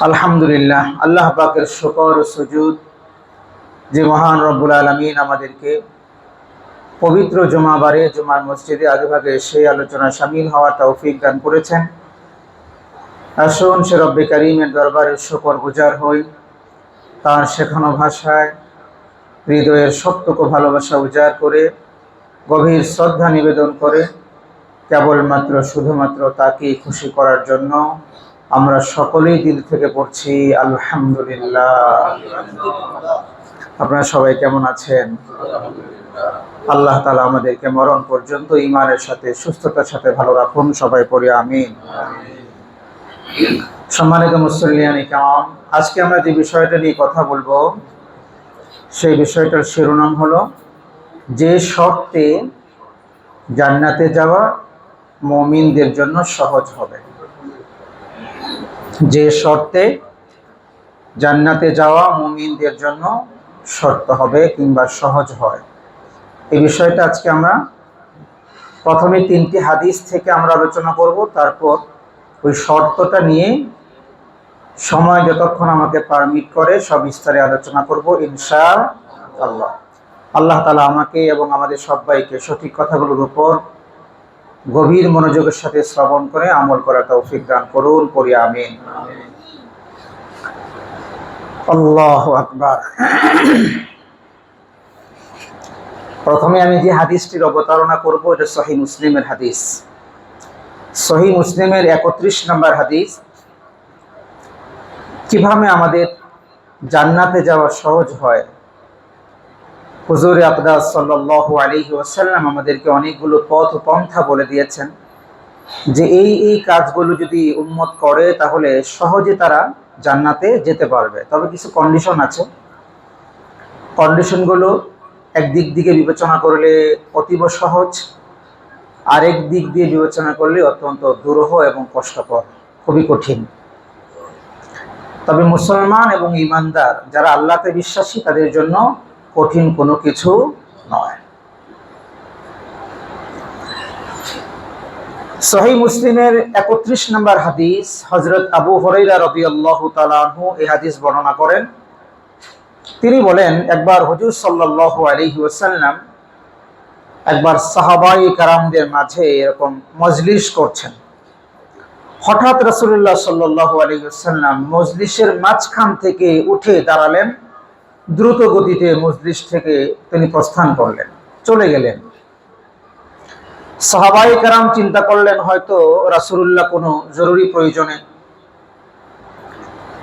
আলহামদুলিল্লাহ, আল্লাহ পাকের শুকর ও সুজুদ যে মহান রব্বুল আলামিন আমাদেরকে পবিত্র জুমাবারে জুমার মসজিদে আগেভাগে সেই আলোচনায় শামিল হওয়ার তৌফিক দান করেছেন। আসুন সে রব্বে কারীমের দরবারে শুকর গুজার হই, তার শেখানো ভাষায় হৃদয়ের সত্যকে ভালোবাসা উজাড় করে গভীর শ্রদ্ধা নিবেদন করে কেবলমাত্র শুধুমাত্র তাকে খুশি করার জন্য আমরা সকলেই দিল থেকে পড়ছি আলহামদুলিল্লাহ। আপনারা সবাই কেমন আছেন? আল্লাহ তাআলা আমাদেরকে মরণ পর্যন্ত ঈমানের সাথে সুস্থতার সাথে ভালো রাখুন, সবাই পড়ি আমিন। সম্মানিত মুসল্লিয়ান কিরাম, আজকে আমরা যে বিষয়টা নিয়ে কথা বলবো সেই বিষয়টার শিরোনাম হলো যে শর্তে জান্নাতে যাওয়া মুমিনদের জন্য সহজ হবে। যে শর্তে জান্নাতে যাওয়া মুমিনদের জন্য শর্ত হবে কিংবা সহজ হয়, এই বিষয়টা আজকে আমরা প্রথমে 3টি হাদিস থেকে আমরা আলোচনা করব, তারপর ওই শর্তটা নিয়ে সময় যতক্ষণ আমাকে পারমিট করে সবিস্তারে আলোচনা করব ইনশাআল্লাহ। আল্লাহ তাআলা আমাকে এবং আমাদের সবাইকে সঠিক কথাগুলোর উপর গভীর মনোযোগের সাথে শ্রবণ করে আমল করার তৌফিক দান করুন, পড়ি আমিন। আল্লাহু আকবার। প্রথমে আমি যে হাদিসটির অবতারণা করব এটা সহিহ মুসলিমের হাদিস। সহিহ মুসলিমের 31 নম্বর হাদিস। কিভাবে আমাদের জান্নাতে যাওয়া সহজ হয়, হুজুর আকরাম সাল্লাল্লাহু আলাইহি ওয়াসাল্লাম আমাদেরকে অনেকগুলো পথ ও পন্থা বলে দিয়েছেন যে এই কাজগুলো যদি উম্মত করে তাহলে সহজে তারা জান্নাতে যেতে পারবে। তবে কিছু কন্ডিশন আছে। কন্ডিশনগুলো একদিক দিকে বিবেচনা করলে অতীব সহজ, আরেক দিক দিয়ে বিবেচনা করলে অত্যন্ত দুরূহ এবং কষ্টকর, খুবই কঠিন। তবে মুসলমান এবং ঈমানদার যারা আল্লাহতে বিশ্বাসী তাদের জন্য কঠিন কোনো কিছু নয়। সহিহ মুসলিমের 31 নম্বর হাদিস, হযরত আবু হুরায়রা রাদিয়াল্লাহু তাআলা আনহু এই হাদিস বর্ণনা করেন। তিনি বলেন, একবার হুজুর সাল্লাল্লাহু আলাইহি ওয়াসাল্লাম একবার সাহাবায়ে কেরামদের মাঝে এরকম মজলিস করছেন। হঠাৎ রাসূলুল্লাহ সাল্লাল্লাহু আলাইহি ওয়াসাল্লাম মজলিসের মাঝখান থেকে উঠে দাঁড়ালেন, দ্রুত গতিতে মজলিস থেকে তিনি প্রস্থান করলেন, চলে গেলেন। সাহাবায়ে কেরাম চিন্তা করলেন হয়তো রাসূলুল্লাহ কোনো জরুরি প্রয়োজনে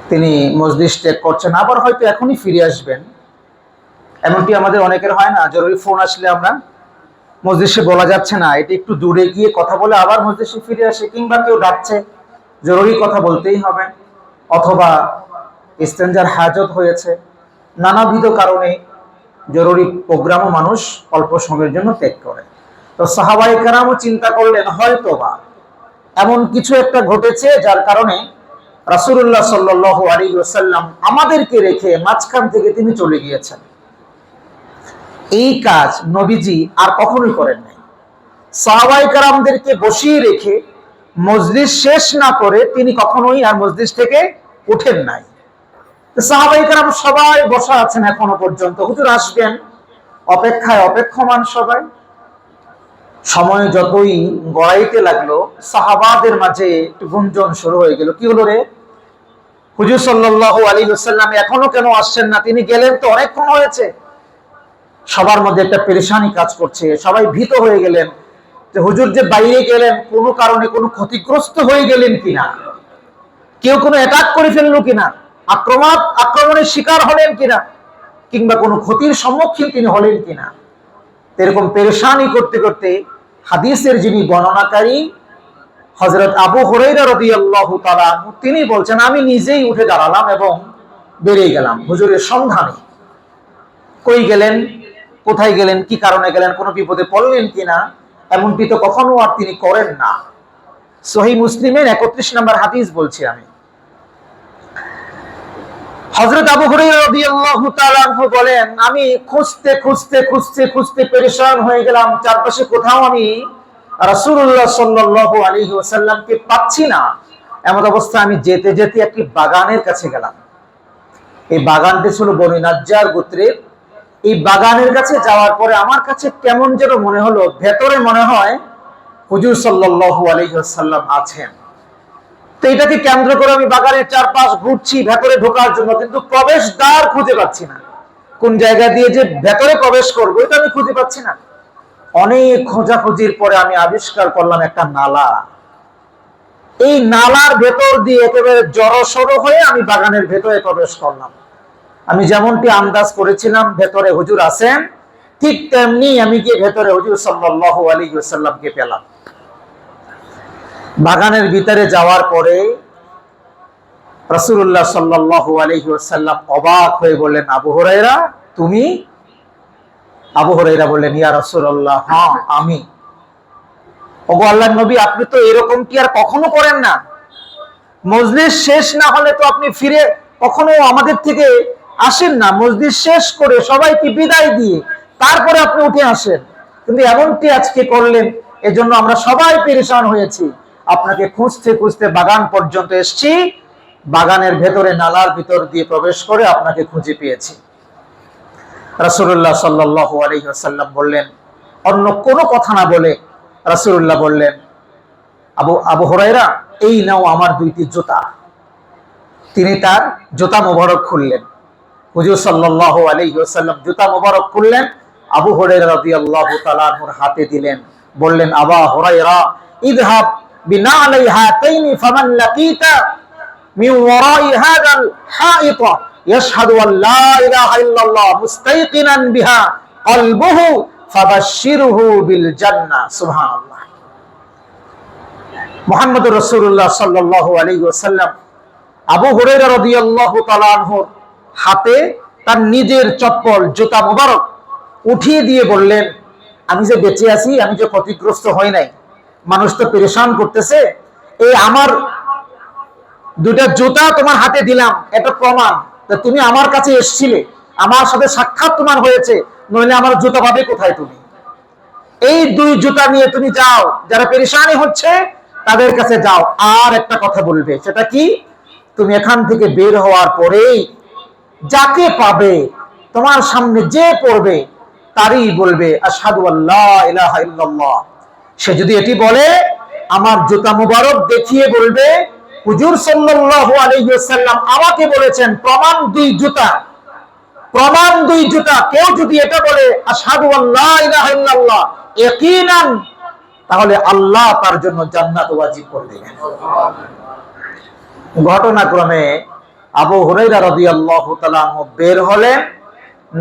তিনি মজলিস ত্যাগ করছেন, আবার হয়তো এখনই ফিরে আসবেন। এমনটি আমাদের অনেকের হয় না, জরুরি ফোন আসলে আমরা মজলিসে বলা যাচ্ছে না, এটি একটু দূরে গিয়ে কথা বলে আবার মজলিসে ফিরে আসে, কিংবা কেউ ডাকছে জরুরি কথা বলতেই হবে, অথবা স্ট্রেঞ্জার হাজত হয়েছে, নানাবিধ কারণে জরুরি প্রোগ্রামও মানুষ অল্প সময়ের জন্য ত্যাগ করে। তো সাহাবায়ে কেরামও চিন্তা করলেন হয়তোবা এমন কিছু একটা ঘটেছে যার কারণে রাসূলুল্লাহ সাল্লাল্লাহু আলাইহি ওয়াসাল্লাম আমাদেরকে রেখে মাঝখান থেকে তিনি চলে গিয়েছেন। এই কাজ নবীজি আর কখনোই করেন নাই। সাহাবায়ে কেরামদেরকে বসিয়ে রেখে মজলিস শেষ না করে তিনি কখনোই আর মজলিস থেকে উঠেন নাই। সাহাবায়ে কেরাম সবাই বসা আছেন এখনো পর্যন্ত, হুজুর আসবেন অপেক্ষায় অপেক্ষমান সবাই। সময় যতই গড়াইতে লাগলো সাহাবাদের মাঝে একটু গুঞ্জন শুরু হয়ে গেল, কি হলো রে, হুজুর সাল্লাল্লাহু আলাইহি ওয়াসাল্লাম এখনো কেন আসছেন না? তিনি গেলেন তো অনেকক্ষণ হয়েছে। সবার মধ্যে একটা পেরেশানি কাজ করছে, সবাই ভীত হয়ে গেলেন যে হুজুর যে বাইরে গেলেন কোনো কারণে কোনো ক্ষতিগ্রস্ত হয়ে গেলেন কিনা, কেউ কোনো অ্যাটাক করে ফেললো কিনা, আক্রমণের শিকার হলেন কিনা, কিংবা কোনো ক্ষতির সম্মুখীন তিনি হলেন কিনা। এরকম পেরেশানি করতে করতে হাদিসের যিনি বর্ণনাকারী হযরত আবু হুরায়রা রাদিয়াল্লাহু তাআলা আনহু তিনি বলছেন, আমি নিজেই উঠে দাঁড়ালাম এবং বেরিয়ে গেলাম হুজুরের সন্ধানে। কই গেলেন, কোথায় গেলেন, কি কারণে গেলেন, কোনো বিপদে পড়লেন কিনা, এমনটি তো কখনো আর তিনি করেন না। সহিহ মুসলিমের 31 নম্বর হাদিস বলছি আমি। হযরত আবু হুরায়রা রাদিয়াল্লাহু তাআলা আনহু বলেন, আমি খুঁজতে খুঁজতে খুঁজতে খুঁজতে পেরেশান হয়ে গেলাম, চারপাশে কোথাও আমি রাসূলুল্লাহ সাল্লাল্লাহু আলাইহি ওয়াসাল্লামকে পাচ্ছি না। এমন অবস্থায় আমি যেতে যেতে একটি বাগানের কাছে গেলাম। এই বাগানটি ছিল বনি নাজ্জার গোত্রের। এই বাগানের কাছে যাওয়ার পরে আমার কাছে কেমন যেন মনে হলো, ভেতরে মনে হয় হুজুর সাল্লাল্লাহু আলাইহি ওয়াসাল্লাম আছেন। তো এটাকে কেন্দ্র করে আমি বাগানের চারপাশ ঘুরছি ভেতরে ঢোকার জন্য, কিন্তু প্রবেশ দ্বার খুঁজে পাচ্ছি না। কোন জায়গা দিয়ে যে ভেতরে প্রবেশ করবো এটা আমি খুঁজে পাচ্ছি না। অনেক খোঁজাখুঁজির পরে আমি আবিষ্কার করলাম একটা নালা। এই নালার ভেতর দিয়ে একেবারে জড়সড় হয়ে আমি বাগানের ভেতরে প্রবেশ করলাম। আমি যেমনটি আন্দাজ করেছিলাম ভেতরে হুজুর আছেন, ঠিক তেমনি আমি গিয়ে ভেতরে হুজুর সাল্লাল্লাহু আলাইহি ওয়াসাল্লামকে পেলাম। বাগানের ভিতরে যাওয়ার পরে রাসূলুল্লাহ সাল্লাল্লাহু আলাইহি ওয়াসাল্লাম অবাক হয়ে বললেন, আবু হুরায়রা তুমি? আবু হুরায়রা বললেন, ইয়া রাসূলুল্লাহ, হ্যাঁ আমি। ওগো আল্লাহর নবী, আপনি তো এরকম কি আর কখনো করেন না? মজলিস শেষ না হলে তো আপনি ফিরে কখনো আমাদের থেকে আসেন না। মজলিস শেষ করে সবাইকে বিদায় দিয়ে তারপরে আপনি উঠে আসেন, কিন্তু এমনটি আজকে করলেন। এজন্য আমরা সবাই পেরেশান হয়েছি। আপনাকে খুঁজতে খুঁজতে বাগান পর্যন্ত এসেছি, বাগানের ভেতরে নালার ভিতর দিয়ে প্রবেশ করে আপনাকে খুঁজে পেয়েছি। রাসূলুল্লাহ সাল্লাল্লাহু আলাইহি ওয়াসাল্লাম বললেন, অন্য কোনো কথা না বলে রাসূলুল্লাহ বললেন, আবু হুরায়রা, এই নাও আমার দুইটি জুতা। তিনি তার জুতা মোবারক খুললেন। হুজুর সাল্লাল্লাহু আলাইহি ওয়াসাল্লাম জুতা মোবারক খুললেন, আবু হুরায়রা রাদিয়াল্লাহু তাআলা আনহুর হাতে দিলেন। বললেন, আবু হুরায়রা, ইযহাব বিনালাই হাতাইনি ফামান লাকিতা মিন ওয়ারাই হাদাল হাইত ইয়াশহাদু আল লা ইলাহা ইল্লাল্লাহ মুস্তাইকিনান বিহা কলবুহু ফাবাশশিরহু বিল জান্নাহ। সুবহানাল্লাহ। মুহাম্মদুর রাসূলুল্লাহ সাল্লাল্লাহু আলাইহি ওয়াসাল্লাম আবু হুরায়রা রাদিয়াল্লাহু তাআলা আনহুর হাতে তার নিজের চপ্পল জুতা মোবারক উঠিয়ে দিয়ে বললেন, আমি যে বেঁচে আছি, আমি যে ক্ষতিগ্রস্ত হই নাই, মানুষ তো পেরেশান করতেছে, এই আমার দুটা জুতা তোমার হাতে দিলাম, এটা প্রমাণ তুমি আমার কাছে এসেছিলে, আমার সাথে সাক্ষাৎ তোমার হয়েছে, নইলে আমার জুতা পাবে কোথায় তুমি? এই দুই জুতা নিয়ে তুমি যাও, যারা পেরেশানি হচ্ছে তাদের কাছে যাও। আর একটা কথা বলবে, সেটা কি? তুমি এখান থেকে বের হওয়ার পরেই যাকে পাবে, তোমার সামনে যে পড়বে তারই বলবে আশহাদু আল্লা ইলাহা ইল্লাল্লাহ। সে যদি এটি বলে, আমার জুতা মুবারক দেখিয়ে বলবে হুজুর সাল্লাল্লাহু আলাইহি ওয়াসাল্লাম আমাকে বলেছেন, প্রমাণ দুই জুতা, প্রমাণ দুই জুতা। কেউ যদি এটা বলে আশহাদু আল্লা ইলাহা ইল্লাল্লাহ ইয়াকিনান, তাহলে আল্লাহ তার জন্য জান্নাত ওয়াজিব করে দিবেন। ঘটনাক্রমে আবু হুরায়রা রাদিয়াল্লাহু তাআলা আনহু বের হলেন,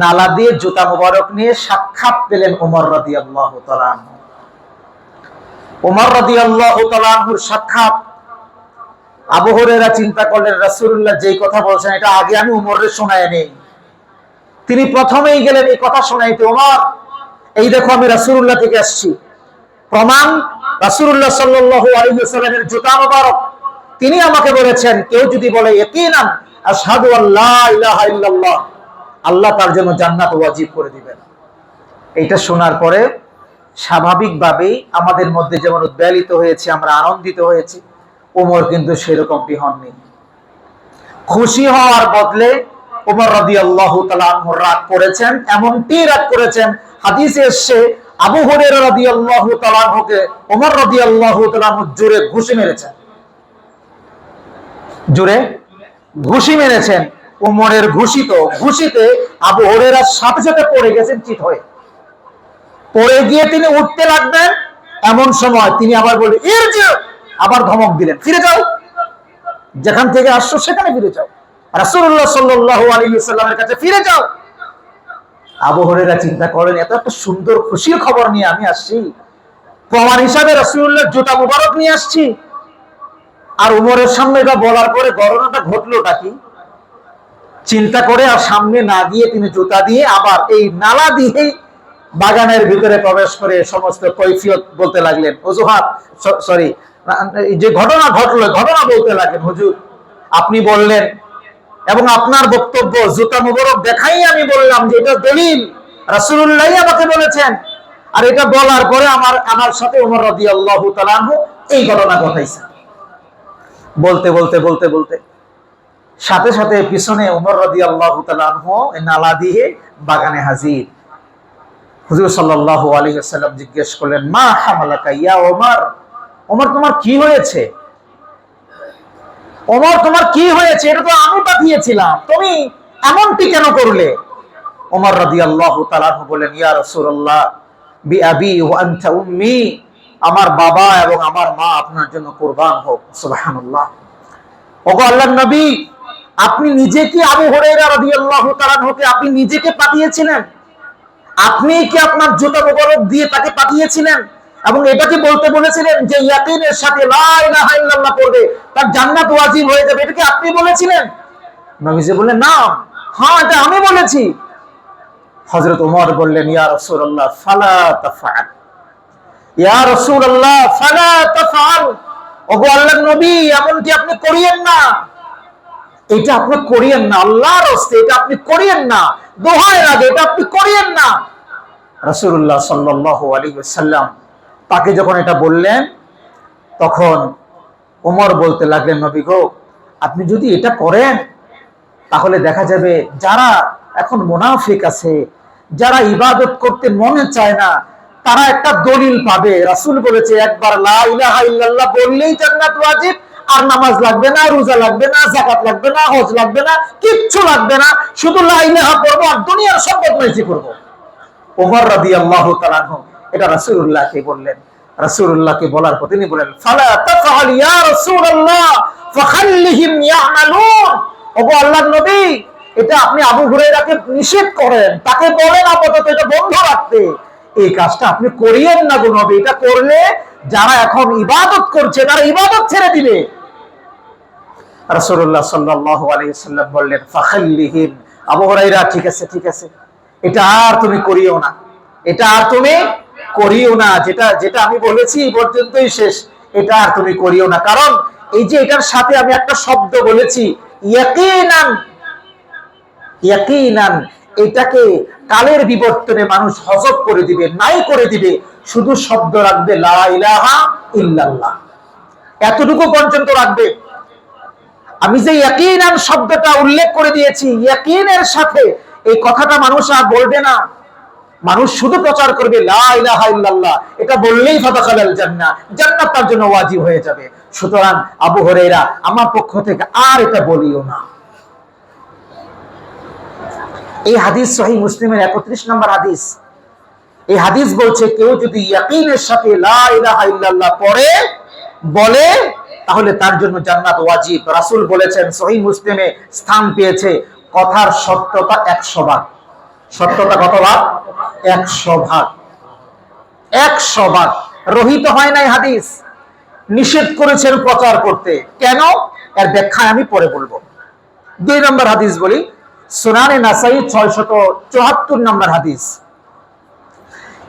নালা দিয়ে জুতা মুবারক নিয়ে সাক্ষাৎ পেলেন ওমর রাদিয়াল্লাহু তাআলা আনহু। ওমর রাদিয়াল্লাহু তাআলা আনহুর সাক্ষাৎ। আবু হুরায়রা চিন্তা করলেন, রাসূলুল্লাহ যেই কথা বলছেন এটা আগে আমি ওমরের শোনায় নেই। তিনি প্রথমেই গেলেন এই কথা শোনাইতে, ওমর এই দেখো আমি রাসূলুল্লাহ থেকে আসছি, প্রমাণ রাসূলুল্লাহ সাল্লাল্লাহু আলাইহি ওয়াসাল্লামের জুতা মুবারক। তিনি আমাকে বলেছেন, কেউ যদি বলে ইয়াকিনান আশহাদু আল্লা ইলাহা ইল্লাল্লাহ, আল্লাহ তার জন্য জান্নাত ওয়াজিব করে দিবেন। এইটা শোনার পরে স্বাভাবিকভাবেই আমাদের মধ্যে যেমন উদ্বেলিত হয়েছে, আমরা আনন্দিত হয়েছি, ওমর কিন্তু সেরকমটি হননি। খুশি হওয়ার বদলে ওমর রাদিয়াল্লাহু তাআলা আনহু রাগ করেছেন। এমনটি রাগ করেছেন, হাদিসে এসেছে আবু হুরায়রা রাদিয়াল্লাহু তাআলা আনহুকে ওমর রাদিয়াল্লাহু তাআলা আনহু জোরে ঘুষি মেরেছেন, জোরে ঘুষি মেরেছেন। ওমরের ঘুষিতে আবু হুরায়রার সাথে সাথে পড়ে গেছেন চিত হয়ে। পড়ে গিয়ে তিনি উঠতে লাগবেন, এমন সময় তিনি আবার বলে ইরজি, আবার ধমক দিলেন, ফিরে যাও, যেখান থেকে আসছো সেখানে ফিরে যাও, রাসূলুল্লাহ সাল্লাল্লাহু আলাইহি ওয়াসাল্লামের কাছে ফিরে যাও। আবু হুরায়রা চিন্তা করেন, এত একটা সুন্দর খুশির খবর নিয়ে আমি আসছি, প্রমাণ হিসাবে রাসূলুল্লাহর জুতা মুবারক নিয়ে আসছি, আর উমরের সামনে এটা বলার পরে ঘটনাটা ঘটলোটা কি? চিন্তা করে আর সামনে না গিয়ে তিনি জুতা দিয়ে আবার এই নালা দিয়ে বাগানের ভিতরে প্রবেশ করে সমস্ত কৈফিয়ত বলতে লাগলেন, অজুহাত, সরি, যে ঘটনা ঘটলো ঘটনা বলতে লাগলেন। হুজুর আপনি বললেন এবং আপনার বক্তব্য জুতা মুবারক দেখাই আমি বললাম যে এটা দলিল, রাসূলুল্লাহই আমাকে বলেছেন, আর এটা বলার পরে আমার সাথে ওমর রাদিয়াল্লাহু তাআলা আনহু এই ঘটনা ঘটাইছেন। বলতে বলতে বলতে বলতে সাথে সাথে পিছনে ওমর রাদিয়াল্লাহু তাআলা আনহু নালা দিয়ে বাগানে হাজির। হুজুর সাল্লাল্লাহু আলাইহি ওয়াসাল্লাম জিজ্ঞেস করলেন, মা হামালাকা ইয়া ওমর, ওমর তোমার কি হয়েছে? ওমর তোমার কি হয়েছে? এটা তো আমি পাঠিয়েছিলাম, তুমি এমনটি কেন করলে? ওমর রাদিয়াল্লাহু তাআলা আনহু বলেন, ইয়া রাসূলুল্লাহ বিআবি ওয়া আনতা উম্মি, আমার বাবা এবং আমার মা আপনার জন্য কুরবান হোক। সুবহানাল্লাহ। ওগো আল্লাহর নবী, আপনি নিজে কি আবু হুরায়রা রাদিয়াল্লাহু তাআলা আনহুকে আপনি নিজেকে পাঠিয়েছিলেন? আপনি কি আপনার জুতা মোবারক দিয়ে তাকে পাঠিয়েছিলেন এবং এটা কি বলতে বলেছিলেন যে ইয়াকিনের সাথে লা ইলাহা ইল্লাল্লাহ পড়বে তার জান্নাত ওয়াজিব হয়ে যাবে? এটা কি আপনি বলেছিলেন? নবীজি বললেন, না, হ্যাঁ, এটা আমি বলেছি। হযরত ওমর বললেন, ইয়া রাসূলুল্লাহ ফালা তাফআল, ইয়া রাসূলুল্লাহ ফালা তাফআল, ওগো আল্লাহর নবী এমনটি আপনি করিয়েন না, এটা আপনি করিয়েন না, আল্লাহর রাস্তে এটা আপনি করিয়েন না, দোহাই লাগে এটা আপনি করিয়েন না। রাসূলুল্লাহ সাল্লাল্লাহু আলাইহি ওয়াসাল্লাম তাকে যখন এটা বললেন, তখন ওমর বলতে লাগলেন, নবী গো, আপনি যদি এটা করেন তাহলে দেখা যাবে যারা এখন মুনাফিক আছে, যারা ইবাদত করতে মনে চায় না, তারা একটা দলিল পাবে। রাসূল বলেছে একবার লা ইলাহা ইল্লাল্লাহ বললেই জান্নাত ওয়াজিব, আর নামাজ লাগবে না, রোজা লাগবে না, যাকাত লাগবে না, হজ লাগবে না, কিচ্ছু লাগবে না, শুধু লা ইলাহা পড়বো আর দুনিয়ার সব বদমাইশি করব। ওমর রাদিয়াল্লাহু তাআলা আনহু এটা রাসূলুল্লাহকে বললেন। রাসূলুল্লাহকে বলার পর তিনি বলেন, ফালা তাফআল ইয়া রাসূলুল্লাহ ফাখাল্লিহিম ইয়ামালুন, ওগো আল্লাহর নবী, এটা আপনি আবু হুরায়রাকে নিষেধ করেন, তাকে বলেন আপাতত এটা বন্ধ রাখতে, এই কাজটা আপনি করিয়েন না গো নবী, এটা করলে যারা এখন ইবাদত করছে তারা ইবাদত ছেড়ে দিবে। রাসূলুল্লাহ সাল্লাল্লাহু আলাইহি ওয়াসাল্লাম বললেন, ফাখাল্লিহিম, আবু হুরায়রা ঠিক আছে ঠিক আছে, এটা আর তুমি করিও না, এটা আর তুমি করিও না, যেটা যেটা আমি বলেছি এই পর্যন্তই শেষ, এটা আর তুমি করিও না। কারণ এই যে এটার সাথে আমি একটা শব্দ বলেছি ইয়াকিনান, ইয়াকিনান, এটাকে কালের বিবর্তনে মানুষ হযফ করে দিবে, নাই করে দিবে, শুধু শব্দ রাখবে লা ইলাহা ইল্লাল্লাহ, এতটুকু পর্যন্ত রাখবে। আমি যে ইয়াকিনান শব্দটা উল্লেখ করে দিয়েছি, ইয়াকিনের সাথে এই কথাটা মানুষ আর বলবে না, মানুষ শুধু প্রচার করবে লা ইলাহা ইল্লাল্লাহ, এটা বললেই ফাদাখালাল জান্নাহ, জান্নাত তার জন্য ওয়াজিব হয়ে যাবে। সুতরাং আবু হুরায়রা আমার পক্ষ থেকে আর এটা বলিও না। এই হাদিস সহিহ মুসলিমের 31 নম্বর হাদিস। এই হাদিস বলছে কেউ যদি ইয়াকিনের সাথে লা ইলাহা ইল্লাল্লাহ পড়ে বলে তাহলে তার জন্য জান্নাত ওয়াজিব। রাসূল বলেছেন, সহিহ মুসলিমে স্থান পেয়েছে, কথার সত্যতা 100 ভাগ। সত্যতা কত ভাগ? 100 ভাগ। 100 ভাগ। রহিত হয় নাই হাদিস, নিষেধ করেছেন প্রচার করতে। কেন? এর ব্যাখ্যা আমি পরে বলবো। 2 নম্বর হাদিস বলি, সুনানে নাসাই 674 নম্বর হাদিস।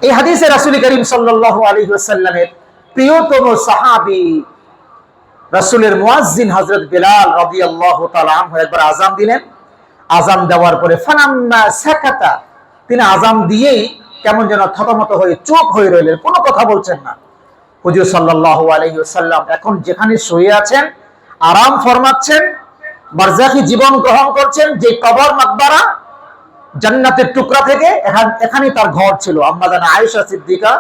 এই হাদিসে রাসূল করিম সাল্লাল্লাহু আলাইহি ওয়াসাল্লামের প্রিয়তম সাহাবী রাসূলের মুয়াজ্জিন হযরত বিলাল রাদিয়াল্লাহু তাআলা আনহু একবার আযান দিলেন। আযান দেওয়ার পরে ফানাম্মা সাকাতা, তিনি আযান দিয়েই কেমন যেন থতমত হয়ে চুপ হয়ে রইলেন, কোনো কথা বলছেন না। হুজুর সাল্লাল্লাহু আলাইহি ওয়াসাল্লাম এখন যেখানে শুয়ে আছেন, আরাম ফরমাচ্ছেন, বারজাখি জীবন গ্রহণ করছেন, যে কবর মাকবারা জান্নাতের টুকরা থেকে এখানে তার ঘর ছিল। আম্মা জান আয়েশা সিদ্দিকা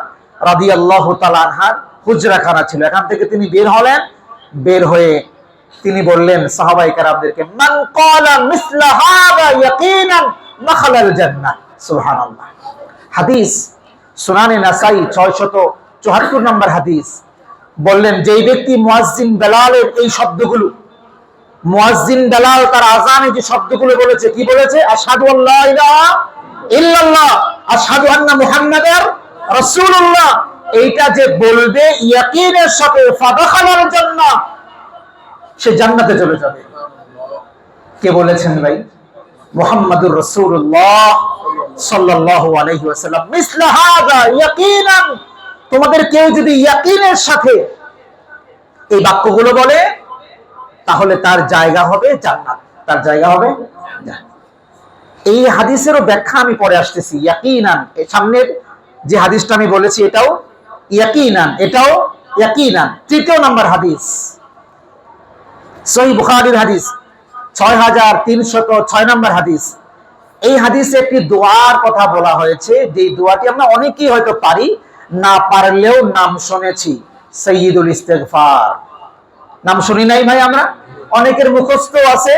রাদিয়াল্লাহু তাআলা আনহার হুজরাখানা ছিল। এখান থেকে তিনি বের হলেন, বের হয়ে তিনি বললেন সাহাবায়ে কেরামদেরকে, মান ক্বালা মিসলা হাযা ইয়াকিনান দাখালাল জান্নাহ। সুবহানাল্লাহ। হাদিস সুনানে নাসাই 674 নম্বর হাদিস। বললেন যেই ব্যক্তি মুয়াজ্জিন বেলালের এই শব্দগুলো, মুয়াজ্জিন বেলাল তার আযানে যে শব্দগুলো বলেছে, কি বলেছে? আশহাদু আল্লা ইলাহা ইল্লাল্লাহ, আশহাদু আন্না মুহাম্মাদার রাসূলুল্লাহ, এইটা যে বলবে ইয়াকিনের সাথে, ফাদাখালাল জান্নাহ, সে জান্নাতে চলে যাবে। কে বলেছেন ভাই? মুহাম্মাদুর রাসূলুল্লাহ সাল্লাল্লাহু আলাইহি ওয়াসাল্লাম। মিসলা হাযা ইয়াকিনান, তোমাদের কেউ যদি ইয়াকিনের সাথে এই বাক্যগুলো বলে তাহলে তার জায়গা হবে জান্নাত, তার জায়গা হবে জান্নাত। এই হাদিসেরও ব্যাখ্যা আমি পরে আসতেছি। ইয়াকিনান, এই সামনের যে হাদিসটা আমি বলেছি এটাও ইয়াকিনান, এটাও ইয়াকিনান। 3 নম্বর হাদিস, সহিহ বুখারীর হাদিস 6306 নম্বর হাদিস। এই হাদিসে একটি দোয়ার কথা বলা হয়েছে, যে দোয়াটি আমরা অনেকেই হয়তো পারি, না পারলেও নাম শুনেছি, সাইয়্যিদুল ইস্তিগফার। নাম শুনি নাই ভাই? আমরা অনেকের মুখস্থ আছে,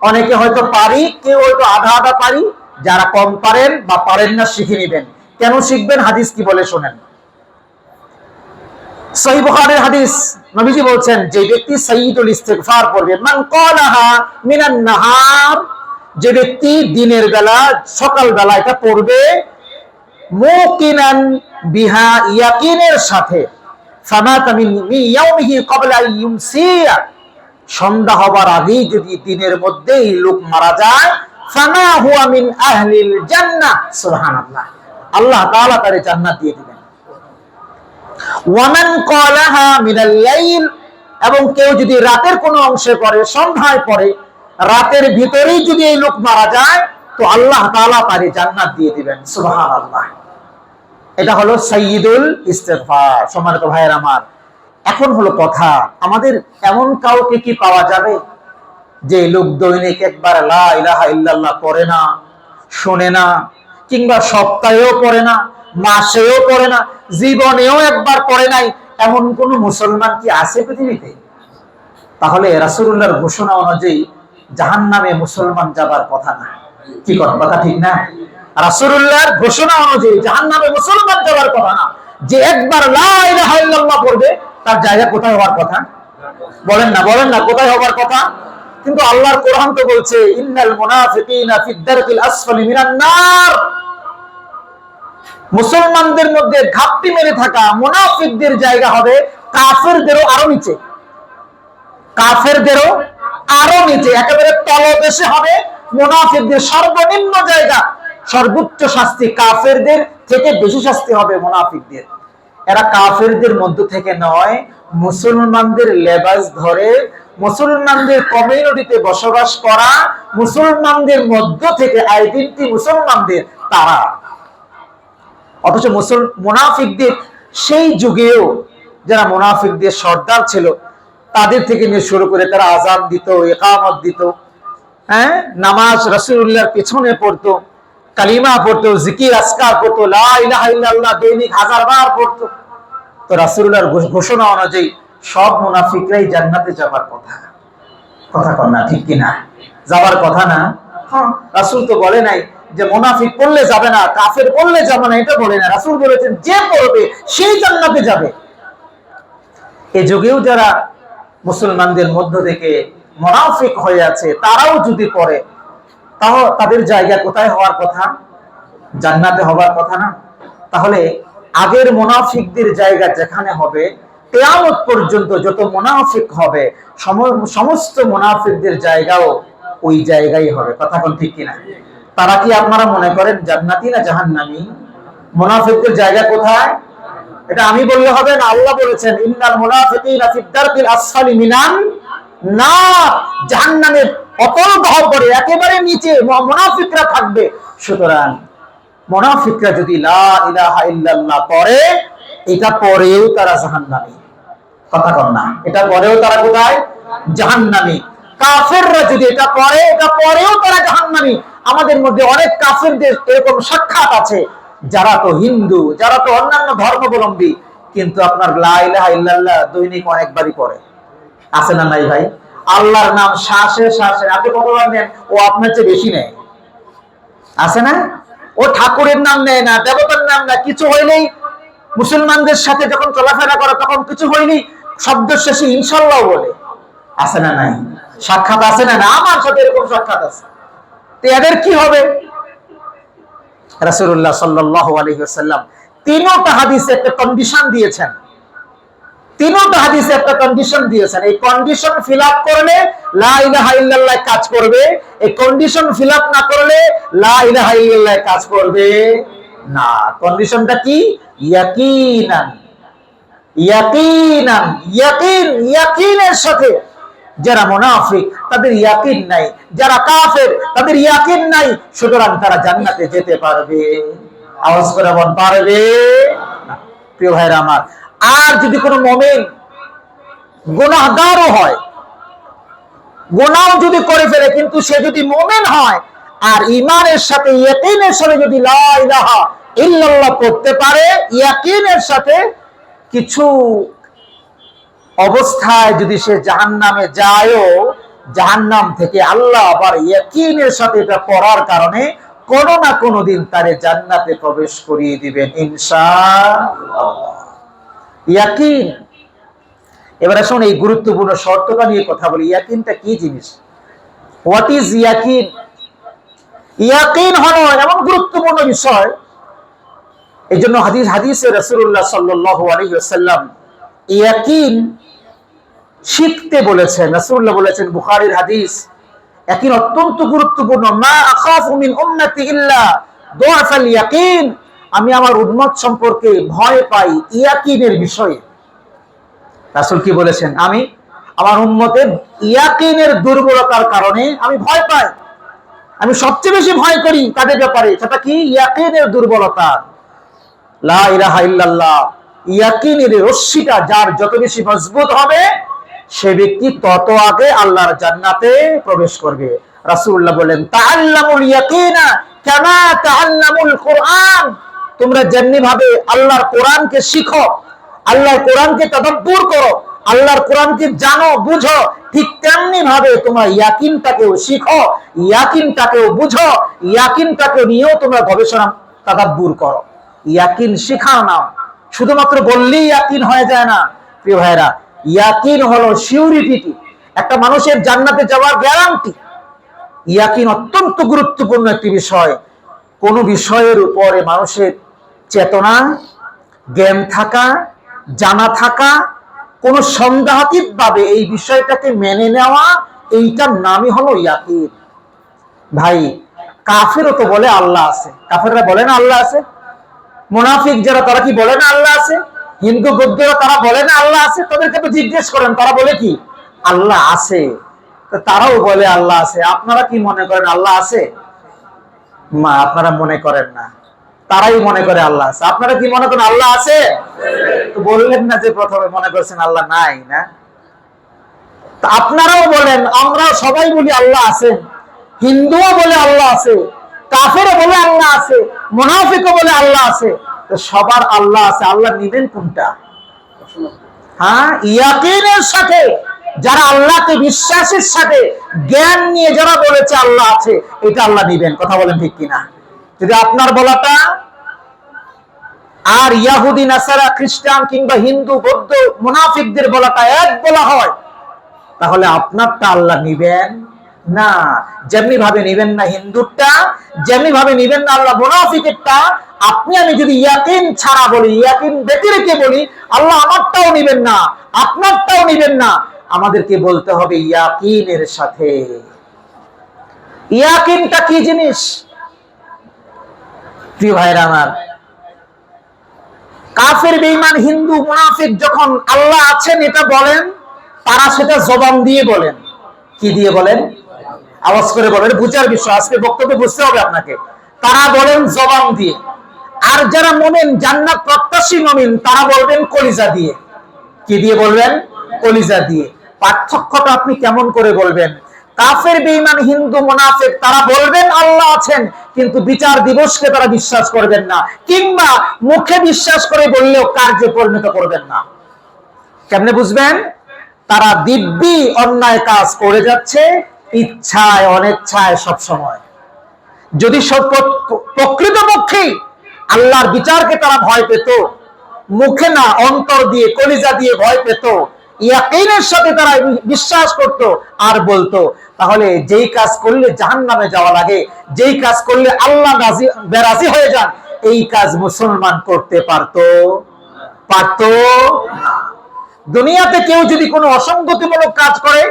অনেকে হয়তো পারি, কেউ হয়তো আধা আধা পারি। যারা কম পারেন বা পারেন না শিখে নেবেন। কেন শিখবেন? হাদিস কি বলে শোনেন। সহিহ বুখারীর হাদিস, নবীজি বলছেন, যে ব্যক্তি সাইয়্যিদুল ইস্তিগফার পড়বে, মান ক্বালাহা মিনান নাহার, যে ব্যক্তি দিনের বেলা, সকাল বেলা এটা পড়বে, মুকিনান বিহা, ইয়াকিনের সাথে, ফামাতা মিন ইয়াউমিহি ক্বাবলা ইউমসিয়া, সন্ধ্যা হবার আগেই যদি দিনের মধ্যেই লোক মারা যায়, ফামা হুয়া মিন আহলিল জান্নাহ, সুবহানাল্লাহ, আল্লাহ তাআলা তারে জান্নাত দিয়ে দিবেন। ওয়ামান ক্বালাহা মিনাল লাইল, এবং কেউ যদি রাতের কোনো অংশে পড়ে, সন্ধ্যায় পড়ে, রাতের ভিতরেই যদি এই লোক মারা যায়, তো আল্লাহ তাআলা তারে জান্নাত দিয়ে দিবেন, সুবহানাল্লাহ। এটা হলো সাইয়্যিদুল ইস্তিগফার। সম্মানিত ভাইয়ের আমার, এখন হলো কথা, আমাদের এমন কাউকে কি পাওয়া যাবে যে লোক দৈনিক একবার লা ইলাহা ইল্লাল্লাহ পড়ে না, শোনে না, কিংবা সপ্তাহেও পড়ে না, মাসেও পড়ে না, জীবনেও একবার পড়ে নাই, এমন কোন মুসলমান কি আছে পৃথিবীতে? তাহলে রাসূলুল্লাহর ঘোষণা অনুযায়ী জাহান্নামে মুসলমান যাবার কথা না। কি কথা ঠিক না? রাসূলুল্লাহর ঘোষণা অনুযায়ী জাহান্নামে মুসলমান যাবার কথা না। যে একবার লা ইলাহা ইল্লাল্লাহ পড়বে, তার জায়গা কোথায় হওয়ার কথা? বলেন না কোথায় হওয়ার কথা? কিন্তু আল্লাহর কোরআন তো বলছে, ইন্নাল মুনাফিকিনা ফিদ দারকিল আসফালি মিনান নার, মুসলমানদের মধ্যে ঘাপটি মেরে থাকা মুনাফিকদের জায়গা হবে কাফেরদেরও আরো নিচে, কাফেরদেরও আরো নিচে, একেবারে তলদেশে হবে মুনাফিকদের সর্বনিম্ন জায়গা। সর্বোচ্চ শাস্তি কাফেরদের থেকে বেশি শাস্তি হবে মুনাফিকদের। এরা কাফেরদের মধ্য থেকে নয়, মুসলমানদের লেবাস ধরে, মুসলমানদের কমিউনিটিতে বসবাস করা, মুসলমানদের মধ্য থেকে আইডেন্টি মুসলমানদের, তারা। অথচ মুনাফিকদের সেই যুগেও যারা মুনাফিকদের সর্দার ছিল, তাদের থেকে নিয়ে শুরু করে তারা আযান দিত, ইকামত দিত, নামাজ রাসূলুল্লাহর পেছনে পড়তো, কালিমা পড়তো, জিকির আজকার করতো, লা ইলাহা ইল্লাল্লাহ দৈনিক 1000 বার পড়তো। তো রাসূলুল্লাহর ঘোষণা অনুযায়ী সব মুনাফিকরাই জান্নাতে যাবার কথা। কথা কর না, ঠিক কিনা? যাবার কথা না? হ্যাঁ, রাসূল তো বলে নাই যে মুনাফিক পড়লে যাবে না, কাফের পড়লে যাবে না, এটা বলে না। রাসূল বলেছেন যে পড়বে সেই জান্নাতে যাবে। এই যুগেও যারা মুসলমানদের মধ্য থেকে মুনাফিক হয়ে আছে, তারাও যদি পড়ে, তাও তাদের জায়গা কোথায় হওয়ার কথা? জান্নাতে হওয়ার কথা না? তাহলে আগের মুনাফিকদের জায়গা যেখানে হবে, কিয়ামত পর্যন্ত যত মুনাফিক হবে, সমস্ত মুনাফিকদের জায়গাও ওই জায়গায় হবে। কথা কোন ঠিক কিনা? তারা কি আপনারা মনে করেন জান্নাতি না জাহান্নামী? মুনাফিকদের জায়গা কোথায়? এটা আমি বললে হবে না, আল্লাহ বলেছেন, ইন্নাল মুনাফিকিনা ফিদ দারকিল আসফালি মিনান নার, জাহান্নামের অতল গহ্বরে একেবারে নিচে মুনাফিকরা থাকবে। সুতরাং মুনাফিকরা যদি লা ইলাহা ইল্লাল্লাহ পড়ে, এটা পরেও তারা জাহান্নামী। কথা কর না, এটা পরেও তারা কোথায়? জাহান্নামী। কাফেররা যদি এটা পড়ে, এটা পরেও তারা জাহান্নামী। আমাদের মধ্যে অনেক কাফেরদের এরকম সাক্ষাৎ আছে, যারা তো হিন্দু, যারা তো অন্যান্য ধর্মাবলম্বী, কিন্তু আপনার লা ইলাহা ইল্লাল্লাহ দৈনিক অনেকবারই পড়ে। আছে না নাই ভাই? আল্লাহর নাম শ্বাসে শ্বাসে, আপনি কতবার নেন? ও আপনার চেয়ে বেশি নেয়। আছে না? ও ঠাকুরের নাম নেয় না, দেবতার নাম না, কিছু হইলেই মুসলমানদের সাথে যখন চলাফেরা করে, তখন কিছু হইলেই শব্দ শেষে ইনশাআল্লাহ বলে। আছে না নাই? সাক্ষাৎ আছে না? আমার সাথে এরকম সাক্ষাৎ আছে। তো এদের কি হবে? রাসূলুল্লাহ সাল্লাল্লাহু আলাইহি ওয়াসাল্লাম তিনটা হাদিসে একটা কন্ডিশন দিয়েছেন। তিনটা হাদিসে একটা কন্ডিশন দিয়েছেন। এই কন্ডিশন ফিলআপ করলে লা ইলাহা ইল্লাল্লাহ কাজ করবে, এই কন্ডিশন ফিলআপ না করলে লা ইলাহা ইল্লাল্লাহ কাজ করবে না। কন্ডিশনটা কি? ইয়াকিনান, ইয়াকিনান, ইয়াকিন, ইয়াকিনের সাথে। যারা মুনাফিক তাদের ইয়াকিন নাই, যারা কাফের তাদের ইয়াকিন নাই, সুতরাং তারা জান্নাতে যেতে পারবে? আওয়াজ করে বল, পারবে না। প্রিয় ভাইরা আমার, আর যদি কোনো মুমিন গুনাহগারও হয়, গুনাহ যদি করে ফেলে, কিন্তু সে যদি মুমিন হয় আর ঈমানের সাথে ইয়াকিনের সাথে যদি লা ইলাহা ইল্লাল্লাহ পড়তে পারে, ইয়াকিনের সাথে, কিছু অবস্থায় যদি সে জাহান্নামে যায়ও, জাহান্নাম থেকে আল্লাহ আবার ইয়াকিনের সাথে এটা পড়ার কারণে কোনো না কোনো দিন তারে জান্নাতে প্রবেশ করিয়ে দিবেন ইনশাআল্লাহ। ইয়াকিন। এবার আসুন এই গুরুত্বপূর্ণ শর্তটা নিয়ে কথা বলি। ইয়াকিনটা কি জিনিস? হোয়াট ইজ ইয়াকিন? ইয়াকিন হলো এমন গুরুত্বপূর্ণ বিষয়, এই জন্য হাদিসে রাসূলুল্লাহ সাল্লাল্লাহু আলাইহি ওয়াসাল্লাম ইয়াকিন শিখতে বলেছেন। রাসূলুল্লাহ বলেছেন, বুখারীর হাদিস, ইয়াকিন অত্যন্ত গুরুত্বপূর্ণ। মা আখাফু মিন উম্মতি ইল্লা দুআফাল ইয়াকিন। আমি আমার উম্মত সম্পর্কে ভয় পাই ইয়াকিনের বিষয়ে। রাসূল কি বলেছেন? আমি আমার উম্মতের ইয়াকিনের দুর্বলতার কারণে আমি ভয় পাই। আমি সবচেয়ে বেশি ভয় করি তাদের ব্যাপারে। সেটা কি? ইয়াকিনের দুর্বলতা। লা ইলাহা ইল্লাল্লাহ, ইয়াকিনের রশ্মিটা যার যত বেশি মজবুত হবে, সে ব্যক্তি তত আগে আল্লাহর জান্নাতে প্রবেশ করবে। রাসূলুল্লাহ বলেন, তাআল্লামুল ইয়াকিনা কামা তাআল্লামুল কুরআন। তোমরা যেমনি ভাবে আল্লাহর কোরআনকে শিখো, আল্লাহর কোরআনকে তাদাব্বুর করো, আল্লাহর কোরআনকে জানো, বুঝো, ঠিক তেমনি ভাবে তোমরা ইয়াকিনটাকেও শিখো, ইয়াকিনটাকেও বুঝো, ইয়াকিনটাকে নিয়েও তোমরা গবেষণা তাদাব্বুর করো। ইয়াকিন শিখার নাম। শুধুমাত্র বললেই ইয়াকিন হয়ে যায় না প্রিয় ভাইরা। ইয়াকিন হলো সিউরিটি, একটা মানুষের জান্নাতে যাওয়ার গ্যারান্টি। ইয়াকিন অত্যন্ত গুরুত্বপূর্ণ একটি বিষয়। কোন বিষয়ের উপরে মানুষের চেতনা, জ্ঞান থাকা, জানা থাকা, কোন সন্দেহাতীত ভাবে এই বিষয়টাকে মেনে নেওয়া, এইটার নামই হলো ইয়াকিন। ভাই, কাফেরও তো বলে আল্লাহ আছে। কাফেররা বলে না আল্লাহ আছে? মুনাফিক যারা, তারা কি বলে না আল্লাহ আছে? হিন্দু বৌদ্ধরা তারা বলে না আল্লাহ আছে? তাদেরকে তো জিজ্ঞেস করেন, তারা বলে কি আল্লাহ আছে? তারাও বলে আল্লাহ আছে। আপনারা কি মনে করেন আল্লাহ আছে? মা, আপনারা মনে করেন না, তারাই মনে করে আল্লাহ আছে। আপনারা কি মনে করেন আল্লাহ আছে? তো বললেন না যে প্রথমে মনে করছেন আল্লাহ নাই, না? আপনারাও বলেন, আমরা সবাই বলি আল্লাহ আছে। হিন্দুও বলে আল্লাহ আছে, কাফেরও বলে আল্লাহ আছে, মুনাফিকও বলে আল্লাহ আছে। তো সবার আল্লাহ আছে, আল্লাহ নিবেন কোনটা? হ্যাঁ, ইয়াকিনের সাথে যারা আল্লাহকে বিশ্বাসের সাথে জ্ঞান নিয়ে যারা বলেছে আল্লাহ আছে, এটা আল্লাহ নিবেন। কথা বলেন ঠিক কিনা? যদি আপনার বলাটা আর ইয়াহুদি, নাসারা, খ্রিস্টান কিংবা হিন্দু, বৌদ্ধ, মুনাফিকদের বলাটা এক বলা হয়, তাহলে আপনারটা আল্লাহ নিবেন না। যেমনি ভাবে নিবেন না হিন্দুরটা, যেমনি ভাবে নিবেন না আল্লাহ মুনাফিকেরটা। আপনি আমি যদি ইয়াকিন ছাড়া বলি, ইয়াকিন বেঁধে রেখে বলি, আল্লাহ আমারটাও নিবেন না, আপনারটাও নিবেন না। আমাদেরকে বলতে হবে ইয়াকিনের সাথে। ইয়াকিনটা কি জিনিস প্রিয় ভাইরা আমার? কাফের, বেঈমান, হিন্দু, মুনাফিক যখন আল্লাহ আছেন এটা বলেন, তারা সেটা জবান দিয়ে বলেন। কি দিয়ে বলেন? আওয়াজ করে বলেন, বুঝার বিষয়। আজকে বক্তব্য বুঝতে হবে আপনাকে। তারা বলেন জবান দিয়ে। আর যারা মুমিন, জান্নাত প্রত্যাশী মুমিন, তারা বলবেন কলিজা দিয়ে। কি দিয়ে বলবেন? কলিজা দিয়ে। পার্থক্যটা আপনি কেমন করে বলবেন? কাফের, বেঈমান, হিন্দু, মুনাফিক তারা বলবেন আল্লাহ আছেন, কিন্তু বিচার দিবসকে তারা বিশ্বাস করবেন না, কিংবা মুখে বিশ্বাস করে বললেও কার্যে পরিণত করবেন না। কেমনে বুঝবেন? তারা দিব্যি অন্যায় কাজ করে যাচ্ছে, ইচ্ছায় অনিচ্ছায় সব সময়। যদি সব প্রকৃতপক্ষে আল্লাহর বিচারকে তারা ভয় পেত, মুখে না অন্তর দিয়ে, কলিজা দিয়ে ভয় পেত, ইয়াকিনের সাথে তারা বিশ্বাস করত আর বলতো, তাহলে যেই কাজ করলে জাহান্নামে যাওয়া লাগে, যেই কাজ করলে আল্লাহ বেরাজি হয়ে যান, এই কাজ মুসলমান করতে পারতো? দুনিয়াতে কেউ যদি কোনো অসঙ্গতিমূলক কাজ করে,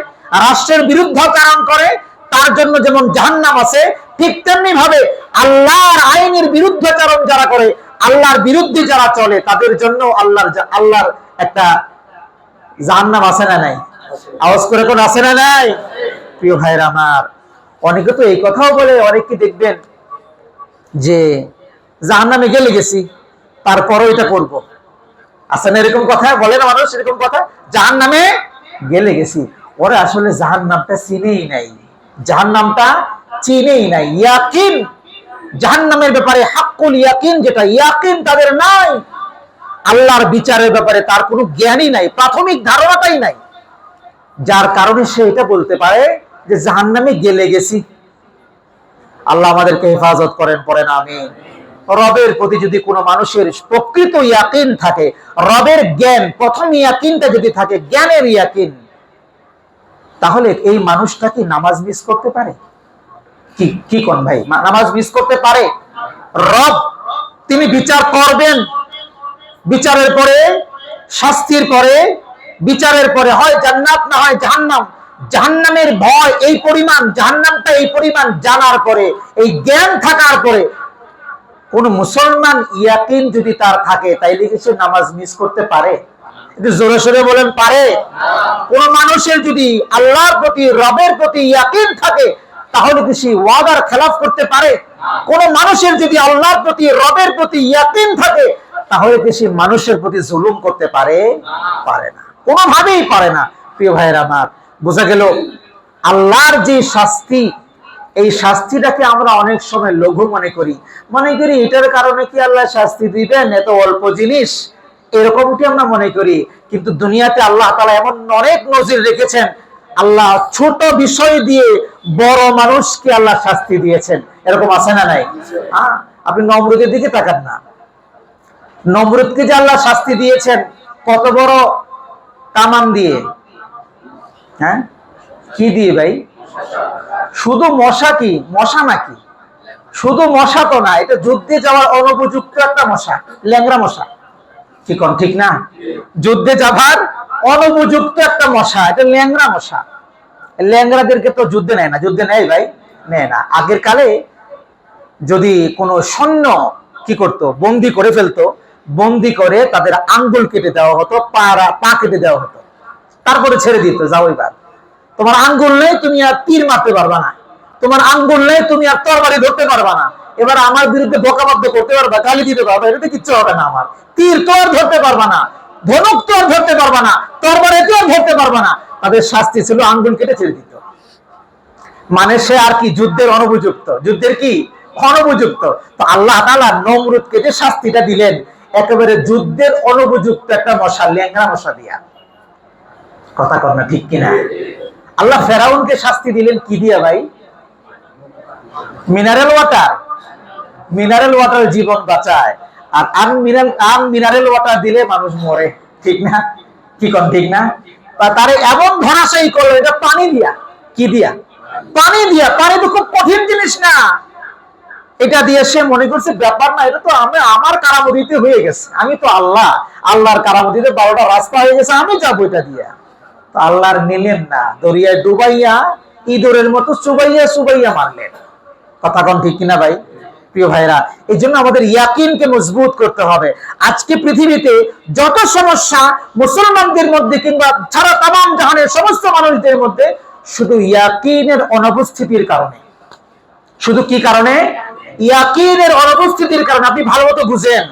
রাষ্ট্রের বিরুদ্ধাচরণ করে, তার জন্য যেমন জাহান্নাম আছে, ঠিক তেমনি ভাবে আল্লাহর আইনের বিরুদ্ধাচরণ যারা করে, আল্লাহর বিরুদ্ধে যারা চলে, তাদের জন্য আল্লাহর একটা জাহান্নাম আছে না নাই? আওয়াজ করে কোন আছে না নাই? প্রিয় ভাইরা আমার, অনেকে তো এই কথাও বলে, অনেককে দেখবেন যে জাহান্নামে গেলে গেছি, তারপরও এটা করব। আছে না এরকম কথা? বলে না মানুষ এরকম কথা, জাহান্নামে গেলে গেছি। ওরা আসলে জাহান্নামটা চিনেই নাই, জাহান্নামটা চিনেই নাই। ইয়াকিন জাহান্নামের ব্যাপারে, হাক্কুল ইয়াকিন যেটা, ইয়াকিন তাদের নাই। আল্লাহর বিচারের ব্যাপারে তার কোনো জ্ঞানই নাই, প্রাথমিক ধারণাটাই নাই, যার কারণে সে এটা বলতে পারে যে জাহান্নামে গেলে গেছি। আল্লাহ আমাদেরকে হেফাজত করেন, পড়েন আমিন। রবের প্রতি যদি কোনো মানুষের প্রকৃত ইয়াকিন থাকে, রবের জ্ঞান, প্রথম ইয়াকিনটা যদি থাকে, জ্ঞানের ইয়াকিন, তাহলে এই মানুষটা কি নামাজ মিস করতে পারে? কি কোন ভাই, নামাজ মিস করতে পারে? রব তিনি বিচার করবেন, বিচারের পরে, শাস্তির পরে, বিচারের পরে হয় জান্নাত না হয় জাহান্নাম। জাহান্নামের ভয় এই পরিমাণ, জাহান্নামটা এই পরিমাণ জানার পরে, এই জ্ঞান থাকার পরে কোন মুসলমান ইয়াকিন যদি তার থাকে, তাইলে কি সে নামাজ মিস করতে পারে? একটু জোরে সোরে বলেন, পারে? কোন মানুষের যদি আল্লাহর প্রতি, রবের প্রতি ইয়াকিন থাকে, তাহলে কি সে ওয়াদার খেলাফ করতে পারে? কোন মানুষের যদি আল্লাহর প্রতি, রবের প্রতি ইয়াকিন থাকে, তাহলে কি সে মানুষের প্রতি জুলুম করতে পারে? পারে না, কোনোভাবেই পারে না। প্রিয় ভাইয়েরা আমার, বোঝা গেল আল্লাহর যে শাস্তি, এই শাস্তিটাকে আমরা অনেক সময় লঘু মনে করি এটার কারণে কি আল্লাহ শাস্তি দিবেন, এত অল্প জিনিস, এরকমটি আমরা মনে করি। কিন্তু দুনিয়াতে আল্লাহ তাআলা এমন অনেক নজির রেখেছেন, আল্লাহ ছোট বিষয় দিয়ে বড় মানুষকে আল্লাহ শাস্তি দিয়েছেন। এরকম আছে না নাই? আপনি নমরুদের দিকে তাকান না, নমরুদকে যে আল্লাহ শাস্তি দিয়েছেন কত বড় কামান দিয়ে, হ্যাঁ কি দিয়ে ভাই? শুধু মশা? কি মশা নাকি? শুধু মশা তো না, এটা যুদ্ধে যাওয়ার অনুপযুক্ত একটা মশা, ল্যাংড়া মশা। কি কোন ঠিক না? যুদ্ধে যাবার অনুপযুক্ত একটা মশা, এটা ল্যাংড়া মশা। ল্যাংড়াদেরকে তো যুদ্ধে নেয় না, যুদ্ধে নেয় ভাই? নেয় না। আগের কালে যদি কোনো সৈন্য কি করতো, বন্দি করে ফেলতো, বন্দি করে তাদের আঙ্গুল কেটে দেওয়া হতো, পা কেটে দেওয়া হতো, তারপরে ছেড়ে দিত, যাও এবার তোমার আঙ্গুল নেই, তুমি আর তীর মারতে পারবা না, তোমার আঙ্গুল নেই, তুমি আর তরবারি ধরতে পারবা না, এবার আমার বিরুদ্ধে বকাবাদ্য করতে পারবা, গালি দিতে পারবা, এটাতে কিচ্ছু হবে না। আমার তীর তো আর ধরতে পারবা না, ধনুক তো আর ধরতে পারবা না, তরবারি তো আর ধরতে পারবা না। তাদের শাস্তি ছিল আঙ্গুল কেটে ছেড়ে দিত। মানে সে আর কি যুদ্ধের অনুপযুক্ত, যুদ্ধের কি অনুপযুক্ত। তো আল্লাহ তাআলা নমরুদকে যে শাস্তিটা দিলেন, একেবারে যুদ্ধের অনুপযুক্ত একটা মশা, ল্যাংড়া মশা দিয়া। কথা কর না ঠিক কিনা? আল্লাহ ফেরাউনকে শাস্তি দিলেন কি দিয়া ভাই? Mineral water. মিনারেল ওয়াটার জীবন বাঁচায়, আর আনমিনারেল ওয়াটার দিলে মানুষ মরে, ঠিক না? কি কোন ঠিক না? তারে এমন ধরাশায়ী করলো, এটা পানি দিয়া। কি দিয়া? পানি দিয়া। পানি তো খুব কঠিন জিনিস না, এটা দিয়ে সে মনে করছে ব্যাপার না, এটা তো আমার কারামতিতে হয়ে গেছে, আমি তো আল্লাহর কারামতিতে 12টা রাস্তা হয়ে গেছে, আমি যাবো এটা দিয়া। আল্লাহর নিলেন না, দরিয়ায় ডুবাইয়া ইঁদুরের মতো চুবাইয়া চুবাইয়া মারলেন। কথা কোন ঠিক কিনা ভাই? প্রিয় ভাইরা, এই জন্য আমাদের ইয়াকিনকে মজবুত করতে হবে। আজকে পৃথিবীতে যত সমস্যা মুসলমানদের মধ্যে কিংবা সারা তামাম জাহানের সমস্ত মানুষদের মধ্যে, শুধু ইয়াকিনের অনুপস্থিতির কারণে। শুধু কি কারণে? ইয়াকিনের অনুপস্থিতির কারণে। আপনি ভালো মতো বুঝেন,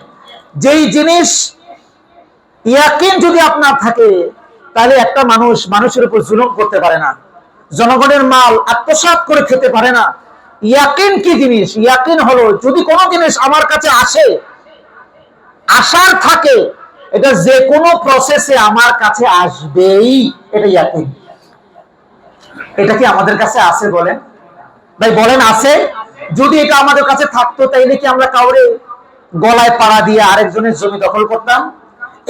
যেই জিনিস ইয়াকিন যদি আপনার থাকে, তাহলে একটা মানুষের উপর জুলুম করতে পারে না, জনগণের মাল আত্মসাৎ করে খেতে পারে না। ইয়াকিন কি জিনিস? ইয়াকিন হলো যদি কোনো জিনিস আমার কাছে আসে, আসার থাকে, এটা যে কোনো প্রসেসে আমার কাছে আসবেই, এটা ইয়াকিন। এটা কি আমাদের কাছে আছে বলেন ভাই? বলেন আছে? যদি এটা আমাদের কাছে থাকতো, তাইলে কি আমরা কাউরে গলায় পাড়া দিয়ে আরেকজনের জমি দখল করতাম?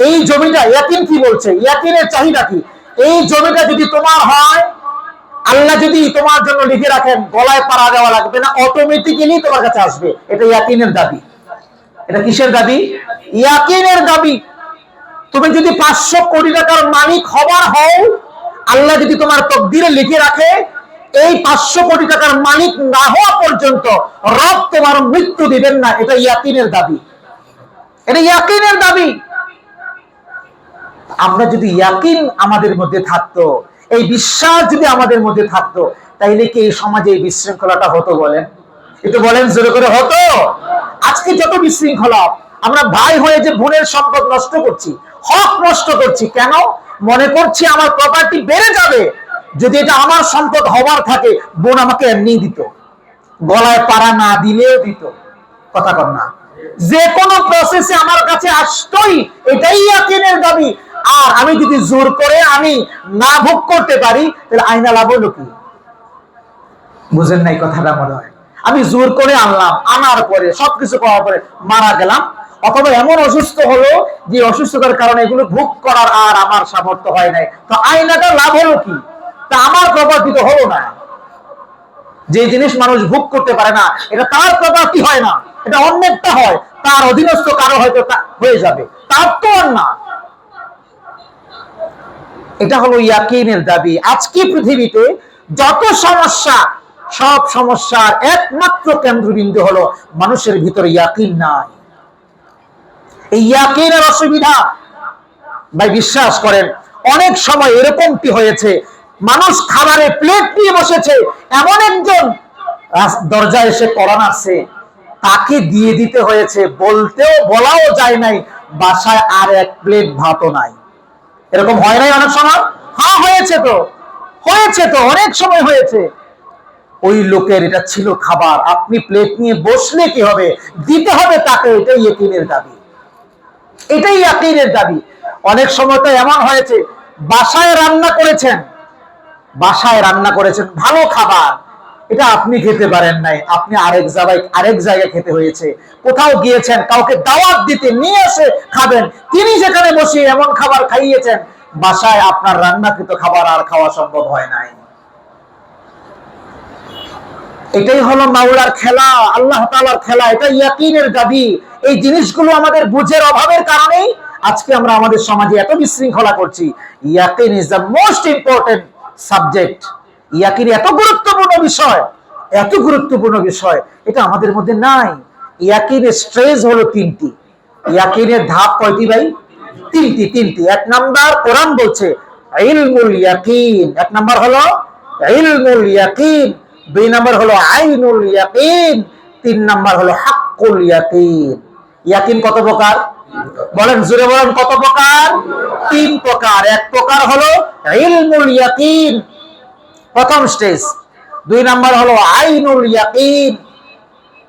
এই জমিটা, ইয়াকিন কি বলছে, ইয়াকিনের চাহিদা কি, এই জমিটা যদি তোমার হয়, আল্লাহ যদি তোমার জন্য লিখে রাখেন গলায় পাড়া দেওয়া লাগবে না, অটোমেটিক্যালি তোমার কাছে আসবে। এটা ইয়াকিনের দাবি। এটা কিসের দাবি? ইয়াকিনের দাবি। তুমি যদি 500 কোটি টাকার মালিক হবার হও, আল্লাহ যদি তোমার তকদিরে লিখে রাখে এই 500 কোটি টাকার মালিক না হওয়া পর্যন্ত রব তোমার মৃত্যু দিবেন না, এটা ইয়াকিনের দাবি। এটা ইয়াকিনের দাবি। আমরা যদি ইয়াকিন আমাদের মধ্যে থাকতো, এই বিশ্বাস যদি আমাদের মধ্যে থাকতো, তাইলে কি এই সমাজে এই বিশৃঙ্খলাটা হতো বলেন? একটু বলেন জোরে করে, হতো? আজকে যত বিশৃঙ্খলা, আমরা ভাই হয়ে যে বোনের সম্পদ নষ্ট করছি, হক নষ্ট করছি, কেন? মনে করছি আমার প্রপার্টি বেড়ে যাবে, যদি এটা আমার সম্পদ হবার থাকে, বোন আমাকে এমনি দিত, গলায় পাড়া না দিলেও দিত। কথা কর না? যে কোনো প্রসেসে আমার কাছে আসতোই, এটাই ইয়াকিনের দাবি। আর আমি যদি জোর করে আমি না ভোগ করতে পারি, তাহলে আইনা লাভ হলো কি? বুঝেন নাই কথাটা মনে হয়? আমি জোর করে আনলাম, আনার পরে সবকিছু পাওয়ার পরে মারা গেলাম, অথবা এমন অসুস্থ হলো যে অসুস্থতার কারণে এগুলো ভোগ করার আর আমার সামর্থ্য হয় নাই, তো আইনাটা লাভ হলো কি? তা আমার প্রপার্টি তো হলো না। যে জিনিস মানুষ ভোগ করতে পারে না, এটা তার প্রপার্টি হয় না, এটা অন্যেরটা হয়, তার অধীনস্থ কারো হয়তো হয়ে যাবে, তার তো আর না। এটা হলো ইয়াকিনের দাবি। আজকে পৃথিবীতে যত সমস্যা, সব সমস্যার একমাত্র কেন্দ্রবিন্দু হলো মানুষের ভিতরে ইয়াকিন নাই। এই ইয়াকিনের অসুবিধা ভাই, বিশ্বাস করেন অনেক সময় এরকমটি হয়েছে, মানুষ খাবারে প্লেট নিয়ে বসেছে, এমন একজন দরজায় এসে করান আসছে, তাকে দিয়ে দিতে হয়েছে, বলাও যায় নাই বাসায় আর এক প্লেট ভাতও নাই। এরকম হয় নাই অনেক সময়? হ্যাঁ হয়েছে তো অনেক সময় হয়েছে। ওই লোকের এটা ছিল খাবার, আপনি প্লেট নিয়ে বসলে কি হবে? দিতে হবে তাকে। এটাই ইয়াকিনের দাবি, এটাই ইয়াকিনের দাবি। অনেক সময় তো এমন হয়েছে, বাসায় রান্না করেছেন ভালো খাবার, এটা আপনি খেতে পারেন নাই, আপনি আরেক জায়গায় খেতে হয়েছে। কোথাও গিয়েছেন, কাউকে দাওয়াত দিতে নিয়ে এসে খাবেন, তিনি সেখানে বসে এমন খাবার খাইয়েছেন, বাসায় আপনার রান্নাকৃত খাবার আর খাওয়া সম্ভব হয় নাই। এটাই হলো মাওলার খেলা, আল্লাহ তাআলার খেলা। এটা ইয়াকিনের দাবি। এই জিনিসগুলো আমাদের বুঝের অভাবের কারণেই আজকে আমরা আমাদের সমাজে এত বিশৃঙ্খলা করছি। ইয়াকিন is the most important subject. ইয়াকিন এত গুরুত্বপূর্ণ বিষয়, এটা আমাদের মধ্যে নাই। ইয়াকিনের স্টেজ হলো তিনটি। ইয়াকিনের ধাপ কয়টি ভাই? তিনটি। এক নাম্বার, কোরআন বলছে ইলমুল ইয়াকিন। এক নাম্বার হলো ইলমুল ইয়াকিন, দুই নাম্বার হলো আইনুল ইয়াকিন, তিন নাম্বার হলো হাক্কুল ইয়াকিন। ইয়াকিন কত প্রকার? বলেন, জোরে বলেন, কত প্রকার? তিন প্রকার। এক প্রকার হলো ইলমুল ইয়াকিন, প্রথম স্টেজ। দুই নাম্বার হলো আইনুল ইয়াকিন,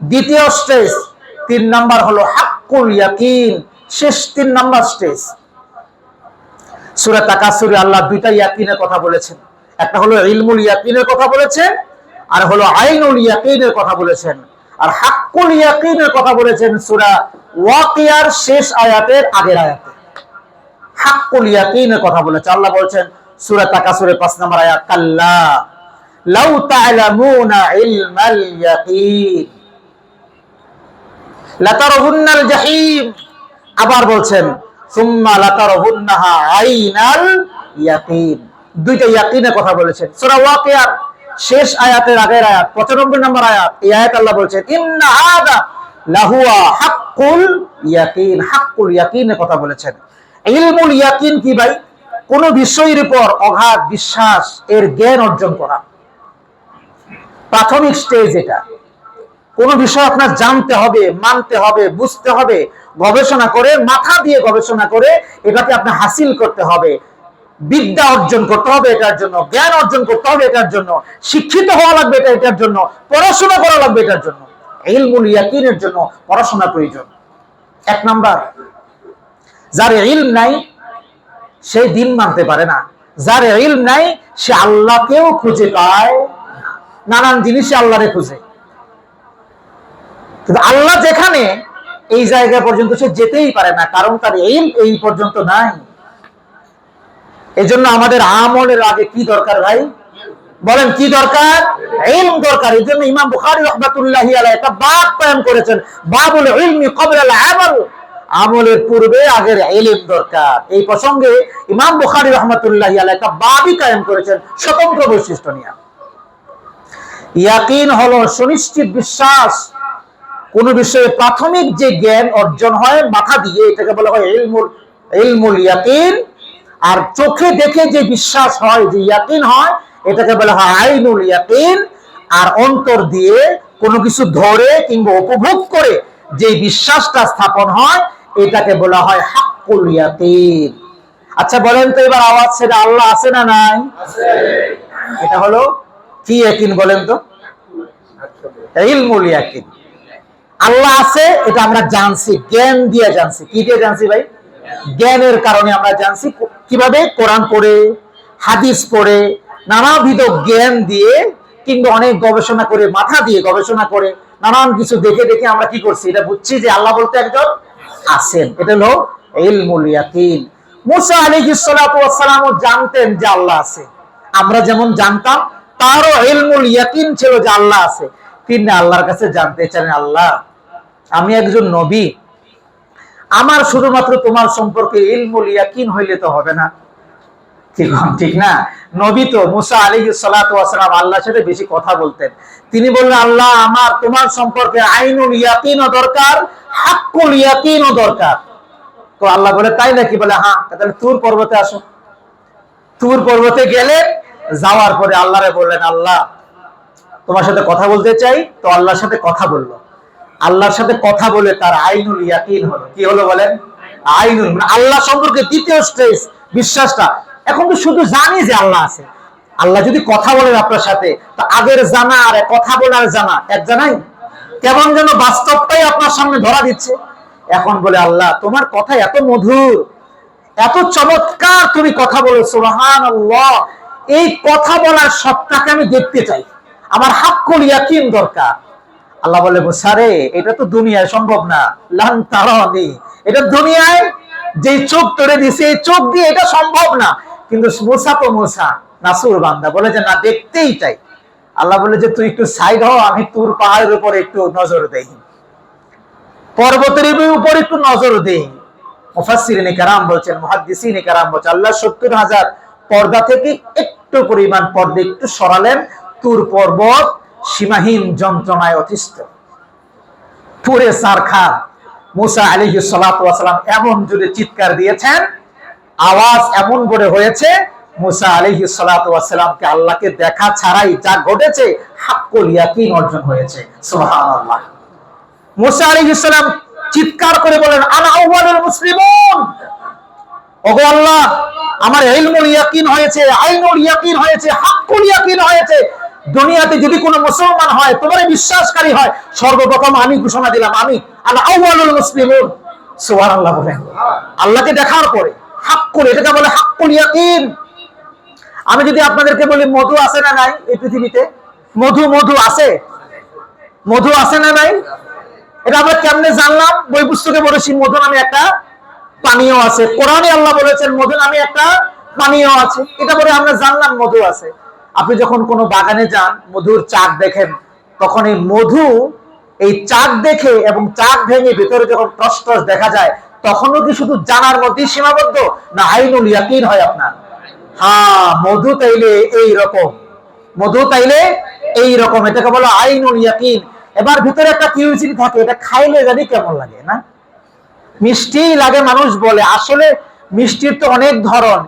দ্বিতীয় স্টেজ। তিন নাম্বার হলো হাক্কুল ইয়াকিন, শেষ 3 নাম্বার স্টেজ। সূরা তাকাসুরে আল্লাহ দুইটা ইয়াকিনের কথা বলেছেন। একটা হলো ইলমুল ইয়াকিনের কথা বলেছেন, আর হলো আইনুল ইয়াকিনের কথা বলেছেন। আর হাক্কুল ইয়াকিনের কথা বলেছেন সূরা ওয়াকিয়ার শেষ আয়াতের আগের আয়াতে। হাক্কুল ইয়াকিনের কথা বলেছে আল্লাহ বলেছেন সূরা তাকাসুরে 5 নম্বর আয়াত, কাল্লা লাউ তা'লামুনা ইলমাল ইয়াকিন লাতারাহুন্নাল জাহিম। আবার বলছেন সুম্মা লাতারাহুন্নাহা আইনাল ইয়াকিন। দুইটা ইয়াকিনের কথা বলেছেন। সূরা ওয়াকিয়ার শেষ আয়াতের আগের আয়াত 95 নম্বর আয়াত, এই আয়াত আল্লাহ বলছেন ইন্না হাদা লাহুয়া হাক্কুল ইয়াকিন। হাক্কুল ইয়াকিনের কথা বলেছেন। ইলমুল ইয়াকিন কি ভাই? কোন বিষয়ের উপর অগাধ বিশ্বাস, এর জ্ঞান অর্জন করা, প্রাথমিক স্টেজ এটা। কোন বিষয় আপনার জানতে হবে, মানতে হবে, বুঝতে হবে, গবেষণা করে, মাথা দিয়ে গবেষণা করে এটাকে আপনি হাসিল করতে হবে, বিদ্যা অর্জন করতে হবে এটার জন্য, জ্ঞান অর্জন করতে হবে এটার জন্য, শিক্ষিত হওয়া লাগবে এটার জন্য, পড়াশোনা করা লাগবে এটার জন্য। ইলমুল ইয়াকিনের জন্য পড়াশোনা প্রয়োজন। এক নাম্বার, যার ইলম নাই সে দিন মানতে পারে না। যার ইলম নাই সে আল্লাহকেও খুঁজে পায়, নানান জিনিসে আল্লাহরে খুঁজে, কিন্তু আল্লাহ যেখানে, এই জায়গা পর্যন্ত সে যেতেই পারে না, কারণ তার ইলম এই পর্যন্ত নাই। এজন্য আমাদের আমলের আগে কি দরকার ভাই? বলেন কি দরকার? ইলম দরকার। এজন্য ইমাম বুখারী রাহমাতুল্লাহি আলাইহি একটা বাব কায়েম করেছেন, বাবুল ইলমি ক্বাবলা আল আমাল। আমলের পূর্বে আগের ইলম দরকার। এই প্রসঙ্গে ইমাম বুখারী রাহমাতুল্লাহি আলাইহি একটা বাবই কায়েম করেছেন স্বতন্ত্র বৈশিষ্ট্য নিয়ে। ইয়াকিন হলো সুনিশ্চিত বিশ্বাস। কোন বিষয়ে প্রাথমিক যে জ্ঞান অর্জন হয় মাথা দিয়ে, এটাকে বলা হয় ইলমুল ইয়াকিন। আর চোখে দেখে যে বিশ্বাস হয়, যে ইয়াকিন হয়, এটাকে বলা হয় আইনুল ইয়াকিন। আর অন্তর দিয়ে কোনো কিছু ধরে কিংবা উপভোগ করে যে বিশ্বাসটা স্থাপন হয়, এটাকে বলা হয় হাক্কুল ইয়াকিন। আচ্ছা বলেন তো এবার, আওয়াজ ছেড়ে, আল্লাহ আছে না নাই? এটা হলো কি ইয়াকিন বলেন তো? ইলমুল ইয়াকিন। আল্লাহ আছে এটা আমরা জানছি, জ্ঞান দিয়ে জানছি। কি দিয়ে জানছি ভাই? জ্ঞানের কারণে আমরা জানছি। কিভাবে? কোরআন পড়ে, হাদিস পড়ে, নানাবিধ জ্ঞান দিয়ে, কিংবা অনেক গবেষণা করে, মাথা দিয়ে গবেষণা করে, নানান কিছু দেখে দেখে আমরা কি করছি? এটা বুঝছি যে আল্লাহ বলতে একজন আছেন। এটা হলো ইলমুল ইয়াকিন। মুসা আলাইহিস সালাতু ওয়াস সালাম জানতেন যে আল্লাহ আছে, আমরা যেমন জানতাম, তারও ইলমুল ইয়াকিন ছিল যে আল্লাহ আছে। তিনি আল্লাহর কাছে জানতে চান, আল্লাহ আমি একজন নবী, আমার শুধুমাত্র তোমার সম্পর্কে ইলমুল ইয়াকিন হইলে তো হবে না, ঠিক না? নবী তো মুসা আলাইহিস সালাতু ওয়াস সালাম আল্লাহর সাথে বেশি কথা বলতেন। তিনি বললেন, আল্লাহ আমার তোমার সম্পর্কে আইনুল ইয়াকিনও দরকার, হাক্কুল ইয়াকিনও দরকার। তো আল্লাহ বলে, তাই নাকি? বলে হ্যাঁ। তাহলে তুর পর্বতে আসো। তুর পর্বতে গেলে, যাওয়ার পরে আল্লাহরে বললেন, আল্লাহ তোমার সাথে কথা বলতে চাই। তো আল্লাহর সাথে কথা বললো। আল্লাহর সাথে কথা বলে তার আইনুল ইয়াকিন হলো। কি হলো বলেন? আইনুল, আল্লাহ সম্পর্কে দ্বিতীয় স্টেজ বিশ্বাসটা। এখন তো শুধু জানি যে আল্লাহ আছে। আল্লাহ যদি কথা বলেন আপনার সাথে, তো আগের জানা আর কথা বলার জানা এক জানাই, কেমন যেন বাস্তবটাই আপনার সামনে ধরা দিচ্ছে। এখন বলে, আল্লাহ তোমার কথা এত মধুর, এত চমৎকার, তুমি কথা বলো, সুবহানাল্লাহ। এই কথা বলার সত্তাকে আমি দেখতে চাই, আমার হাক্কুল ইয়াকিন দরকার। আল্লাহ বলে, মুসা রে, এটা তো দুনিয়ায় সম্ভব না, লান তারানি, এটা দুনিয়ায় যে চোখ তোরে দিছে, এই চোখ দিয়ে এটা সম্ভব না। কিন্তু মুসা তো মুসা, নাসুর বান্দা, বলে যে না, দেখতেই চাই। আল্লাহ বলে যে তুই একটু সাইড হ, আমি তুর পাহাড়ের উপর একটু নজর দেই, পর্বতের উপর একটু নজর দেই। মুফাসসিরিনে কেরাম বলছেন, মুহাদ্দিসিনে কেরাম বলছেন, আল্লাহ ৭০,০০০ পর্দা থেকে একটু পরিমাণ পর্দা একটু সরালেন, তুর পর্বত সীমাহীন যন্ত্রণায় অতিষ্ঠ, পুরে সারখার। মুসা আলাইহিস সালাতু ওয়াস সালাম এমন জোরে চিৎকার দিয়েছেন, আওয়াজ এমন বড় হয়েছে, মুসা আলাইহিস সালাতু ওয়াস সালামকে আল্লাহকে দেখা ছাড়াই যা ঘটেছে, হাক্কুল ইয়াকিন অর্জন হয়েছে। সুবহানাল্লাহ। মুসা আলাইহিস সালাম চিৎকার করে বলেন, আনা আউয়ালুল মুসলিমুন, ওগো আল্লাহ, আমার ইলমুল ইয়াকিন হয়েছে, আইনুল ইয়াকিন হয়েছে, হাক্কুল ইয়াকিন হয়েছে। দুনিয়াতে যদি কোনো মুসলমান হয়, তোমার বিশ্বাসকারী হয়, সর্বপ্রথম আমি ঘোষণা দিলাম, আমি আনা আউয়ালুল মুসলিমুন। সুবহানাল্লাহ বলেন। আল্লাহকে দেখার পরে হাক্কুল, এটাকে বলে হাক্কুল ইয়াকিন। আমি যদি আপনাদেরকে বলি, মধু আছে না নাই এই পৃথিবীতে? মধু আছে, মধু আছে না নাই? এটা আমরা কেমনে জানলাম? বই পুস্তকে পড়েছি মধু নামে একটা পানীয় আছে। কোরআনে আল্লাহ বলেছেন মধু নামে একটা পানীয় আছে। এটা পরে আমরা জানলাম মধু আছে। আপনি যখন কোনো বাগানে যান, মধুর চাক দেখেন, তখন এই মধু, এই চাক দেখে এবং চাক ভেঙে ভিতরে যখন টস টস দেখা যায়, তখনও কি শুধু জানার মধ্যেই সীমাবদ্ধ, না আইনুল ইয়াকিন হয় আপনার? হ্যাঁ, মধু তাইলে এই রকম, মধু তাইলে এই রকম, এটাকে বলো আইনুল ইয়াকিন। এবার ভিতরে একটা কিউরিওসিটি থাকে, এটা খাইলে জানি কেমন লাগে, না মিষ্টি লাগে মানুষ বলে। আসলে মিষ্টির তো অনেক ধরন,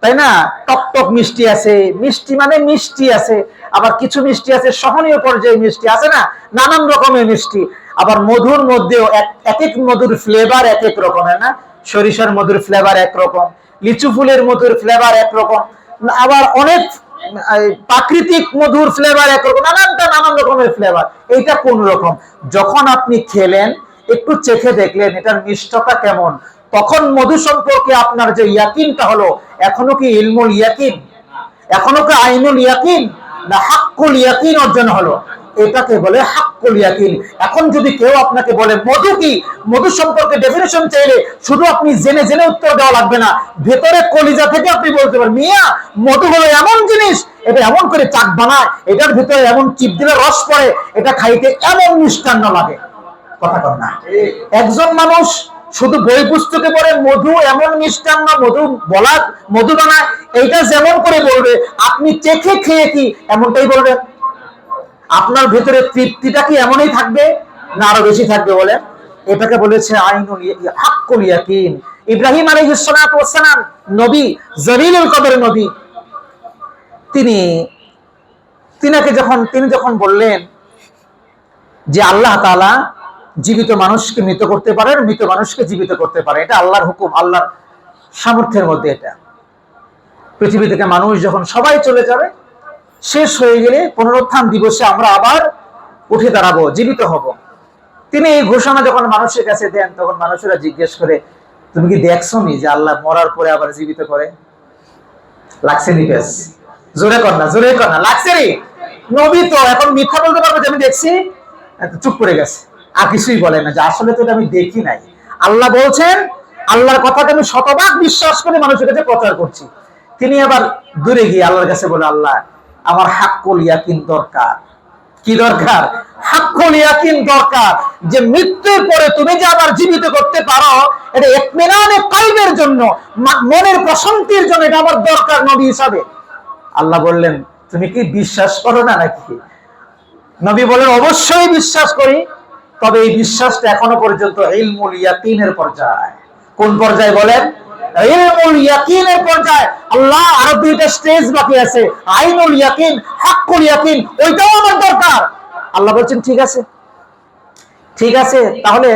তাই না? টকটক মিষ্টি আছে, মিষ্টি মানে মিষ্টি আছে, আবার কিছু মিষ্টি আছে সহনীয় পর্যায়ে মিষ্টি আছে, না নানান রকমের মিষ্টি। আবার মধুর মধ্যেও এক এক মধুর ফ্লেভার এক এক রকমের, না সরিষার মধুর ফ্লেভার একরকম, লিচু ফুলের মধুর ফ্লেভার একরকম, আবার অনেক প্রাকৃতিক মধুর ফ্লেভার একরকম, নানান রকমের ফ্লেভার। এইটা কোন রকম? যখন আপনি খেলেন, একটু চেখে দেখলেন এটার মিষ্টতা কেমন, তখন মধু সম্পর্কে আপনার যে ইয়াকিনটা হলো, এখনো কি ইলমুল ইয়াকিন, এখনো কি আইনুল ইয়াকিন, না হাক্কুল ইয়াকিন অর্জন হলো? এটাকে বলে হাক্কুল ইয়াকিন। এখন যদি কেউ আপনাকে বলে মধু কি, মধু সম্পর্কে ডেফিনেশন চাইলে শুধু আপনি জেনে জেনে উত্তর দেওয়া লাগবে না, ভেতরে কলিজা থেকে আপনি বলতে পারেন, মিয়া মধু হলো এমন জিনিস, এটা এমন করে চাক বানায়, এটার ভিতরে এমন চিপ দিলে রস পড়ে, এটা খাইতে এমন মিষ্টান্ন লাগে। কথা কর না? একজন মানুষ শুধু বই পুস্তকে পড়ে মধু এমন মিষ্টান্ন, মধু বলা, মধু বানায়, এইটা যেমন করে বলবে, আপনি চেখে খেয়ে কি এমনটাই বলবেন? আপনার ভিতরে তৃপ্তিটা কি এমনই থাকবে, না আরো বেশি থাকবে? বলে এটাকে বলেছে আইনুল হাক্কুল ইয়াকিন। ইব্রাহিম আলাইহিস সালাতু ওয়াস সালাম নবী, জলিলুল কদর নবী, তিনি যখন বললেন যে আল্লাহ তাআলা জীবিত মানুষকে মৃত করতে পারেন, মৃত মানুষকে জীবিত করতে পারে, এটা আল্লাহর হুকুম, আল্লাহর সামর্থ্যের মধ্যে। এটা পৃথিবী থেকে মানুষ যখন সবাই চলে যাবে, শেষ হয়ে গেলে পুনরুত্থান দিবসে আমরা আবার উঠে দাঁড়াবো, জীবিত হব। তিনি এই ঘোষণা যখন মানুষের কাছে দেন, তখন মানুষেরা জিজ্ঞেস করে, তুমি কি দেখছো নি যে আল্লাহ মরার পরে আবার জীবিত করে? লাগছে নি? বেশ জোরে কর না, জোরে কর না, লাগছে নি? নবী তো এখন মিথ্যা বলতে পারবে যে আমি দেখছি? চুপ করে গেছে, আর কিছুই বলে না যে আসলে তো এটা আমি দেখি নাই। আল্লাহ বলছেন, আল্লাহর কথাকে আমি শতভাগ বিশ্বাস করে মানুষের কাছে প্রচার করছি। তিনি আবার দূরে গিয়ে আল্লাহর কাছে বলে, আল্লাহ আমার হাক্কুল ইয়াকিন দরকার। কি দরকার? হাক্কুল ইয়াকিন দরকার, যে মৃত্যুর পরে তুমি যে আবার জীবিত করতে পারো, এটা ইতমিনানে কলবের জন্য, মনের প্রশান্তির জন্য এটা আমার দরকার নবী হিসাবে। আল্লাহ বললেন, তুমি কি বিশ্বাস করো না নাকি? নবী বলেন, অবশ্যই বিশ্বাস করি, তবে এই বিশ্বাসটা এখনো পর্যন্ত ইলমুল ইয়াকিনের পর্যায়ে। কোন পর্যায়ে বলেন? ইলমুল ইয়াকিনের পর্যায়ে। আল্লাহ আরো দুইটা স্টেজ বাকি আছে, আইনুল ইয়াকিন, হাক্কুল ইয়াকিন, ওইটাও আমার দরকার। আল্লাহ বলছেন, ঠিক আছে, ঠিক আছে। তাহলে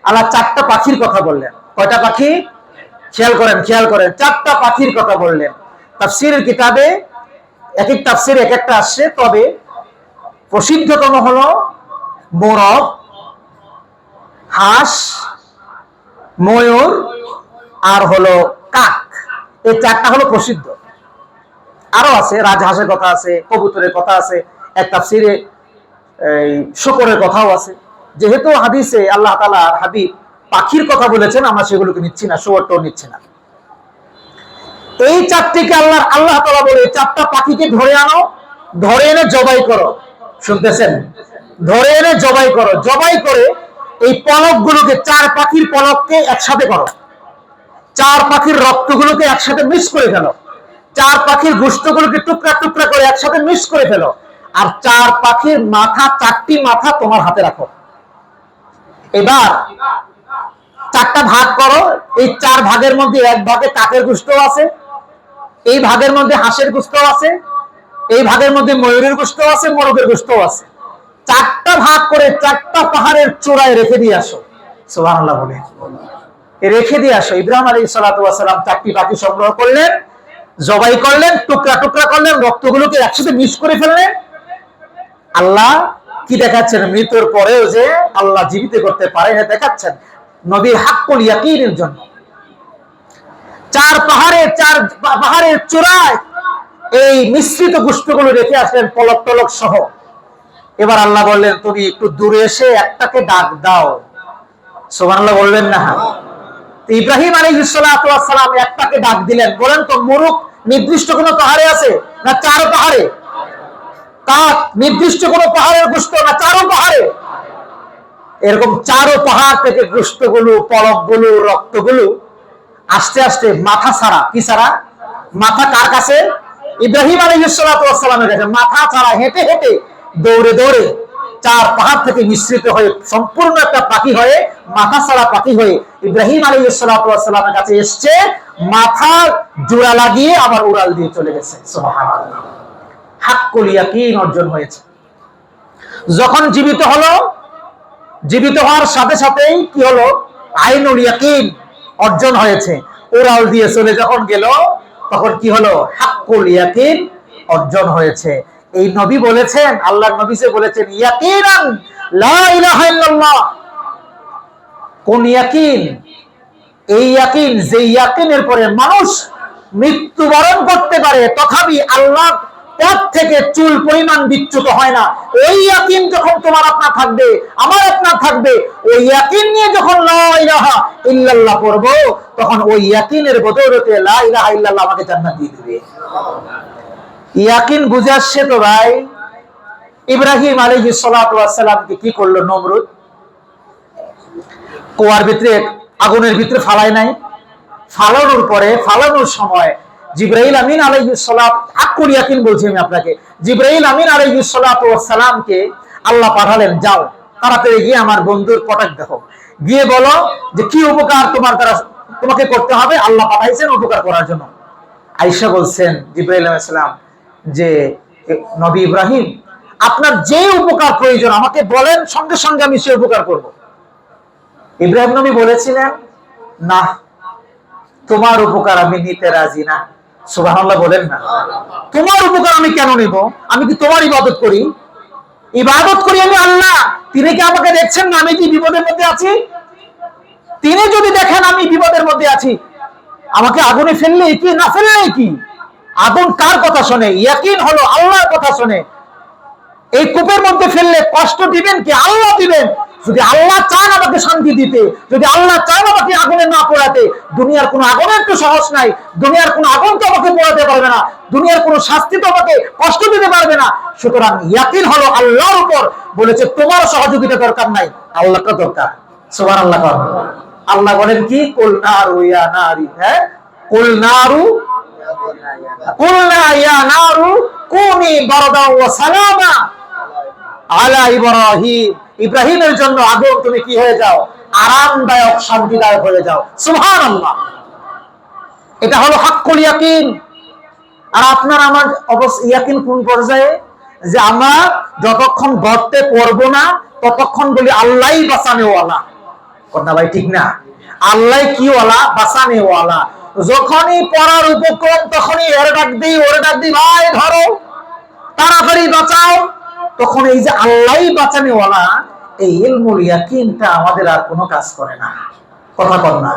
আল্লাহ চারটা পাখির কথা বললেন। কয়টা পাখি? খেয়াল করেন, খেয়াল করেন, চারটা পাখির কথা বললেন। তাফসীরের কিতাবে এক এক তাফসীরে এক একটা আসছে, তবে প্রসিদ্ধতম হলো মোরগ, হাঁস, ময়ূর আর হলো কাক। এই চারটা হলো প্রসিদ্ধ। আরো আছে, রাজহাঁসের কথা আছে, কবুতরের কথা আছে, এক তাফসীরে এই শুকরের কথাও আছে। যেহেতু হাদিসে আল্লাহ তাআলা হাবিব পাখির কথা বলেছেন, আমরা সেগুলোকে নিচ্ছি না, শুকরটাও নিচ্ছি না। এই চারটিকে আল্লাহ তাআলা বলে, চারটা পাখিকে ধরে আনো, ধরে এনে জবাই করো। শুনতেছেন? ধরে এনে জবাই করো, জবাই করে এই পলকগুলোকে, চার পাখির পলককে একসাথে করো, চার পাখির রক্তগুলোকে একসাথে মিক্স করে ফেলো, চার পাখির গোশতগুলোকে টুকরা টুকরা করে একসাথে মিক্স করে ফেলো, আর চার পাখির মাথা, চারটি মাথা তোমার হাতে রাখো। এবার চারটা ভাগ করো। এই চার ভাগের মধ্যে এক ভাগে কাকের গোশত আছে, এই ভাগের মধ্যে হাঁসের গোশত আছে, এই ভাগের মধ্যে ময়ূরের গোশত আছে, মোরগের গোশত আছে। চারটা ভাগ করে চারটা পাহাড়ের চূড়ায় রেখে দিয়ে আসো। সুবহানাল্লাহ বলে রেখে দিয়ে আসো। ইব্রাহিম আলাইহিস সালাতু ওয়াস সালাম চারটি পাখি সংগ্রহ করলেন, জবাই করলেন, টুকরা টুকরা করলেন, রক্তগুলোকে একসাথে মিক্স করে ফেললেন। আল্লাহ কি দেখাচ্ছেন? মৃত্যুর পরেও যে আল্লাহ জীবিত করতে পারে, এটা দেখাচ্ছেন নবীর হাক্কুল ইয়াকিনের জন্য। চার পাহাড়ের চূড়ায় এই মিশ্রিত গোশতগুলো রেখে আসলেন, পলক টলক সহ। এবার আল্লাহ বললেন, তুমি একটু দূরে এসে একটাকে ডাক দাও। সুবহানাল্লাহ বলবেন না? ইব্রাহিম আলাইহিস সালাতু ওয়াস সালাম একটাকে ডাক দিলেন। বলেন তো, মোরগ নির্দিষ্ট কোনো পাহাড়ে আছে না চার পাহাড়ে? কাক নির্দিষ্ট কোনো পাহাড়ের গোশত না চারো পাহাড়ে? এরকম চারো পাহাড় থেকে গোশতগুলো, পলকগুলো, রক্তগুলো আস্তে আস্তে মাথা ছাড়া, কি ছাড়া? মাথা কার কাছে? ইব্রাহিম আলাইহিস সালাতু ওয়াস সালামের কাছে। মাথা ছাড়া হেঁটে হেঁটে, দৌড়ে দৌড়ে চার পাহাড় থেকে মিশ্রিত হয়ে সম্পূর্ণ একটা পাখি হয়ে, মাথা ছাড়া পাখি হয়ে ইব্রাহিম আলাইহিস সালাতু ওয়াস সালামের কাছে এসছে। মাথা জোড়া লাগিয়ে আবার উড়াল দিয়ে চলে গেছে। সুবহানাল্লাহ, হাক্কুল ইয়াকিন অর্জন হয়েছে। যখন জীবিত হলো, জীবিত হওয়ার সাথে সাথেই কি হলো? আইনুল ইয়াকিন অর্জন হয়েছে। উড়াল দিয়ে চলে যখন গেল, তখন কি হলো? হাক্কুল ইয়াকিন অর্জন হয়েছে। এই নবী বলেছেন, আল্লাহর নবী যে বলেছেন, ইয়াকিনান লা ইলাহা ইল্লাল্লাহ। কোন ইয়াকিন? এই ইয়াকিন, যে ইয়াকিনের পরে মানুষ মৃত্যুবরণ করতে পারে, তথাপি আল্লাহ পথ থেকে চুল পরিমাণ বিচ্যুত হয় না। ওই ইয়াকিন যখন তোমার আপনার থাকবে, আমার আপনার থাকবে, ওই ইয়াকিন নিয়ে যখন লা ইলাহা ইল্লাল্লাহ পড়ব, তখন ওই ইয়াকিনের বদৌলতে লা ইলাহা ইল্লাল্লাহ আমাকে জান্নাত দিয়ে দিবে। ইয়াকিন বুঝে আসছে তো ভাই? ইব্রাহিম আলাইহিস সালাতু ওয়াস সালামকে কি করলো নমরুদ? কুয়ার ভিতরে, আগুনের ভিতরে ফালাই নাই? ফালানোর পরে, ফালানোর সময় জিবরাইল আমিন আলাইহিস সালাত, হাক্কুল ইয়াকিন বলছি আমি আপনাকে, জিবরাইল আমিন আলাইহিস সালাতু ওয়াস সালামকে আল্লাহ পাঠালেন, যাও তাড়াতাড়ি গিয়ে আমার বন্ধুর কটাক দেখো, গিয়ে বলো যে কি উপকার তোমার দ্বারা তোমাকে করতে হবে, আল্লাহ পাঠাইছেন উপকার করার জন্য। আয়েশা বলছেন, জিবরাইল আলাইহিস সালাম, যে নবী ইব্রাহিম, আপনার যে উপকার প্রয়োজন আমাকে বলেন, সঙ্গে সঙ্গে আমি সে উপকার করব। ইব্রাহিম নবী বলেছিলেন, না, তোমার উপকার আমি নিতে রাজি না, সুবহানাল্লাহ বলেন না। তোমার উপকার আমি কেন নেব? আমি কি তোমার ইবাদত করি? ইবাদত করি আমি আল্লাহ। তিনি কি আমাকে দেখছেন না আমি কি বিপদের মধ্যে আছি? তিনি যদি দেখেন আমি বিপদের মধ্যে আছি, আমাকে আগুনে ফেললে কি না ফেললে কি? আগুন কার কথা শোনে? ইয়াকিন হলো আল্লাহর কথা শোনে। এই কূপের মধ্যে ফেললে কষ্ট দিবেন কি? আল্লাহ দিবেন। যদি আল্লাহ চান আমাকে শান্তি দিতে, যদি আল্লাহ চান আমাকে আগুনে না পোড়াতে, দুনিয়ার কোনো আগুনের তো সাহস নাই, দুনিয়ার কোনো আগুন তো আমাকে পোড়াতে পারবে না, দুনিয়ার কোনো শাস্তি তো আমাকে কষ্ট দিতে পারবে না। সুতরাং ইয়াকিন হলো আল্লাহর উপর। বলেছে তোমার সহযোগিতা দরকার নাই, আল্লাহটা দরকার। সুবহানাল্লাহ। আল্লাহ বলেন কি? কুল নারু ইয়া নারি, হ্যাঁ কুল নারু কুলনা ইয়া নারু কুনি বারদাও ওয়া সালামা আলা ইব্রাহিম। ইব্রাহিমের জন্য আগুন তুমি কি হয়ে যাও? আরামদায়ক, শান্তিদায়ক হয়ে যাও। সুবহানাল্লাহ। এটা হলো হাক্কুল ইয়াকিন। আর আপনার আমার অবস্থা ইয়াকিন কোন পর্যায়ে? যে আমরা যতক্ষণ গর্তে পড়ব না ততক্ষণ বলি আল্লাহই বাঁচানেওয়ালা। কথা ভাই ঠিক না? আল্লাহ কি ওয়ালা? বাঁচানেওয়ালা। যখনই পড়ার উপক্রম তখনই এর ডাক দিই ওরে ডাক দিই, ভাই ধরো তাড়াতাড়ি বাঁচাও। তখন এই যে আল্লাহই বাঁচানেওয়ালা, এই ইলমুল ইয়াকিনটা আমাদের আর কোনো কাজ করে না। কথা কর না,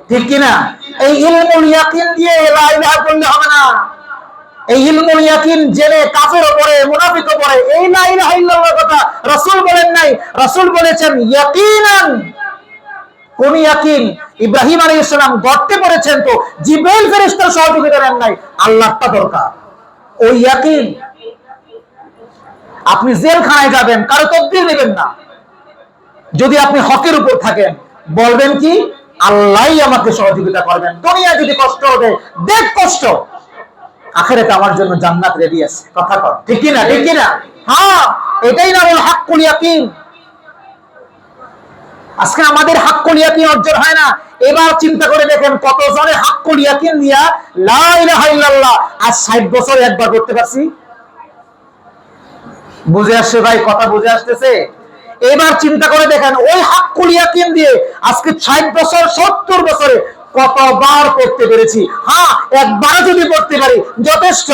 ঠিক কি না? এই ইলমুল ইয়াকিন দিয়ে লা ইলাহা করলে হবে না। এই ইলমুল ইয়াকিন জেনে কাফেরও পড়ে, মুনাফিকও পড়ে। এই লা ইলাহা ইল্লাল্লাহর কথা রাসূল বলেন নাই, রাসূল বলেছেন ইয়াকিনান। কোন ইয়াকিন? ইব্রাহিম আলাইহিস সালাম গর্তে পড়েছেন তো জিবরাইল ফেরেশতার সহযোগিতা নেন নাই, আল্লাহটা দরকার। ওই ইয়াকিন। আপনি জেলখানায় যাবেন, কারো তকদির নেবেন না। যদি আপনি হকের উপর থাকেন বলবেন কি? আল্লাহই আমাকে সহযোগিতা করবেন। দুনিয়া যদি কষ্ট হবে, দেখ কষ্ট, আখিরাতে আমার জন্য জান্নাত রেডি আছে। কথা কর, ঠিক কি না? ঠিক কি না? হ্যাঁ, এটাই না হলো হাক্কুল ইয়াকিন। আজকে আমাদের হাক্কুল ইয়াকিন অর্জন হয় না। এবার চিন্তা করে দেখেন কত জনে হাক্কুল ইয়াকিন নিয়া লা ইলাহা ইল্লাল্লাহ আজ 60 বছর একবার করতে পারছি। বুঝে আসছে ভাই? কথা বুঝে আসতেছে? এবার চিন্তা করে দেখেন ওই হাক্কুল ইয়াকিন দিয়ে আজকে 60 বছর 70 বছরে কতবার পড়তে পেরেছি। হ্যাঁ, একবারও যদি পড়তে পারি যথেষ্ট।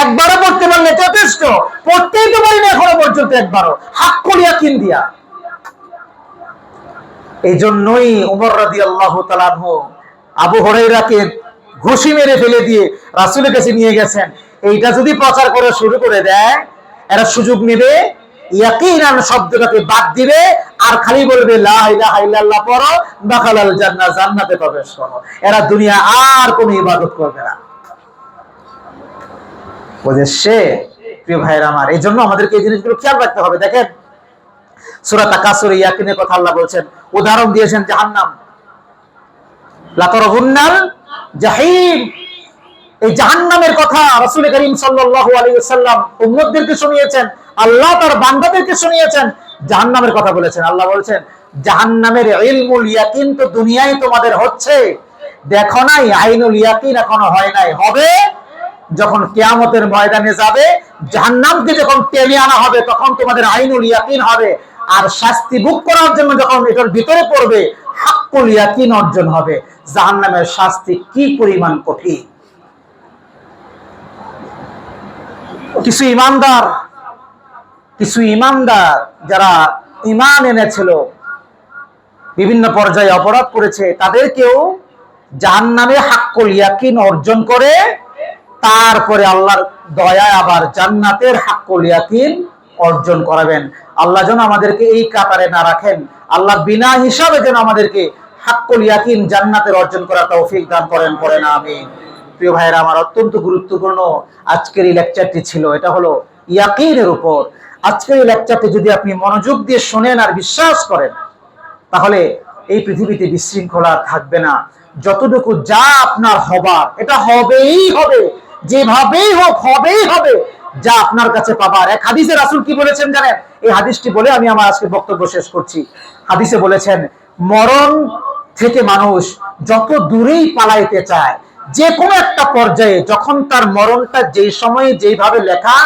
একবারও পড়তে পারলে যথেষ্ট। পড়তেই তো পারি না এখনো পর্যন্ত একবারও, হাক্কুল ইয়াকিন দিয়া। এই জন্যই ওমর রাদিয়াল্লাহু তাআলা আনহু আবু হুরায়রাকে ঘুষি মেরে ফেলে দিয়ে রাসূলের কাছে নিয়ে গেছেন। এইটা যদি প্রচার করা শুরু করে দেয়, এরা সুযোগ নেবে, ইয়াকিনান শব্দটাকে বাদ দিবে, আর খালি বলবে লা ইলাহা ইল্লাল্লাহ পড়ো, দাখালাল জান্নাহ, জান্নাতে প্রবেশ করো। এরা দুনিয়া আর কোনো ইবাদত করবে না। বুঝেছে প্রিয় ভাইরা আমার? এই জন্য আমাদেরকে এই জিনিসগুলো খেয়াল রাখতে হবে। দেখেন সূরা তাকাসুর ইয়াকিনের কথা আল্লাহ বলছেন, উদাহরণ দিয়েছেন জাহান্নাম। লা তারাহুন্নাল জাহিম। এই জাহান্নামের কথা রাসূল করিম সাল্লাল্লাহু আলাইহি ওয়াসাল্লাম উম্মতদেরকে শুনিয়েছেন, আল্লাহ তার বান্দাদেরকে শুনিয়েছেন, জাহান্নামের কথা বলেছেন। আল্লাহ বলেছেন জাহান্নামের ইলমুল ইয়াকিন তো দুনিয়ায় তোমাদের হচ্ছে, দেখো নাই, আইনুল ইয়াকিন এখনো হয় নাই। হবে যখন কিয়ামতের ময়দানে যাবে, জাহান্নামকে যখন টেনে আনা হবে তখন তোমাদের আইনুল ইয়াকিন হবে। আর শাস্তি ভোগ করার জন্য যখন এটার ভিতরে পড়বে, হাক্কুল ইয়াকিন অর্জন হবে। জাহান্নামের শাস্তি কি পরিমাণ কঠিন। কিছু ইমানদার যারা ঈমান এনেছিল, বিভিন্ন পর্যায়ে অপরাধ করেছে, তাদেরকেও জাহান্নামে হাক্কুল ইয়াকিন অর্জন করে তারপরে আল্লাহর দয়ায় আবার জান্নাতের হাক্কুল ইয়াকিন অর্জন করাবেন। আল্লাহ যেন আমাদেরকে এই কাতারে না রাখেন। আল্লাহ বিনা হিসাবে যেন আমাদেরকে হাক্কুল ইয়াকিন জান্নাতের অর্জন করার তৌফিক দান করেন। পড়েন আমিন। প্রিয় ভাইরা আমার, অত্যন্ত গুরুত্বপূর্ণ আজকের এই লেকচারটি ছিল। এটা হলো ইয়াকিনের উপর। আজকের এই লেকচারটি যদি আপনি মনোযোগ দিয়ে শোনেন আর বিশ্বাস করেন, তাহলে এই পৃথিবীতে বিশৃঙ্খলা থাকবে না। যতটুকু যা আপনার হবার, এটা হবেই হবে, যেভাবেই হোক হবেই হবে। যা আপনার কাছে পাবার। এক হাদিসে রাসূল কি বলেছেন জানেন? এই হাদিসটি বলে আমি আমার আজকে বক্তব্য শেষ করছি। হাদিসে বলেছেন, মরণ থেকে মানুষ যত দূরেই পালাইতে চায়, যে কোনো একটা পর্যায়ে যখন তার মরণটা যেই সময়ে যেইভাবে লেখা,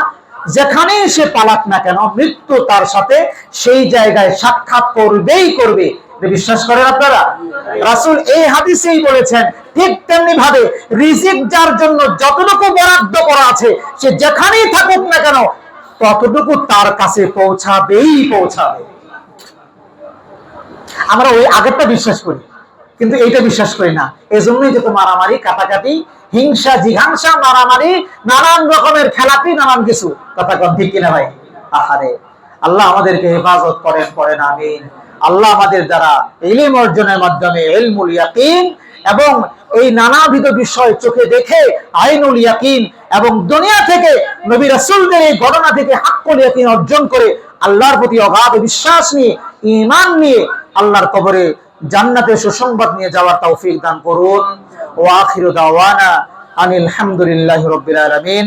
যেখানেই সে পালাক না কেন, মৃত্যু তার সাথে সেই জায়গায় সাক্ষাৎ করবেই করবে। এটা বিশ্বাস করেন আপনারা? রাসূল এই হাদিসেই বলেছেন, ঠিক তেমনি ভাবে রিজিক যার জন্য যতটুকু বরাদ্দ করা আছে সে যেখানেই থাকুক না কেন ততটুকু তার কাছে পৌঁছাবেই পৌঁছাবে। আমরা ওই আগেরটা বিশ্বাস করি, কিন্তু এইটা বিশ্বাস করি না। এজন্যই যত মারামারি, কাটাকাটি, হিংসা, জিঘাংসা, মারামারি, নানান রকমের খেলাপি, নানান কিছু। কথা কন ঠিক কিনা ভাই? আহারে, আল্লাহ আমাদেরকে হেফাজত করেন, পড়েন আমিন। আল্লাহ আমাদের দ্বারা ইলম অর্জনের মাধ্যমে ইলমুল ইয়াকিন এবং এই নানাবিধ বিষয় চোখে দেখে আইনুল ইয়াকিন এবং দুনিয়া থেকে নবী রাসূলদের এই ঘটনা থেকে হাক্কুল ইয়াকিন অর্জন করে আল্লাহর প্রতি অগাধ বিশ্বাস নিয়ে, ঈমান নিয়ে আল্লাহর কবরে জান্নাতে সুসংবাদ নিয়ে যাওয়ার তৌফিক দান করুন। ওয়া আখিরু দাওয়ানা আনিল হামদুলিল্লাহি রাব্বিল আলামিন।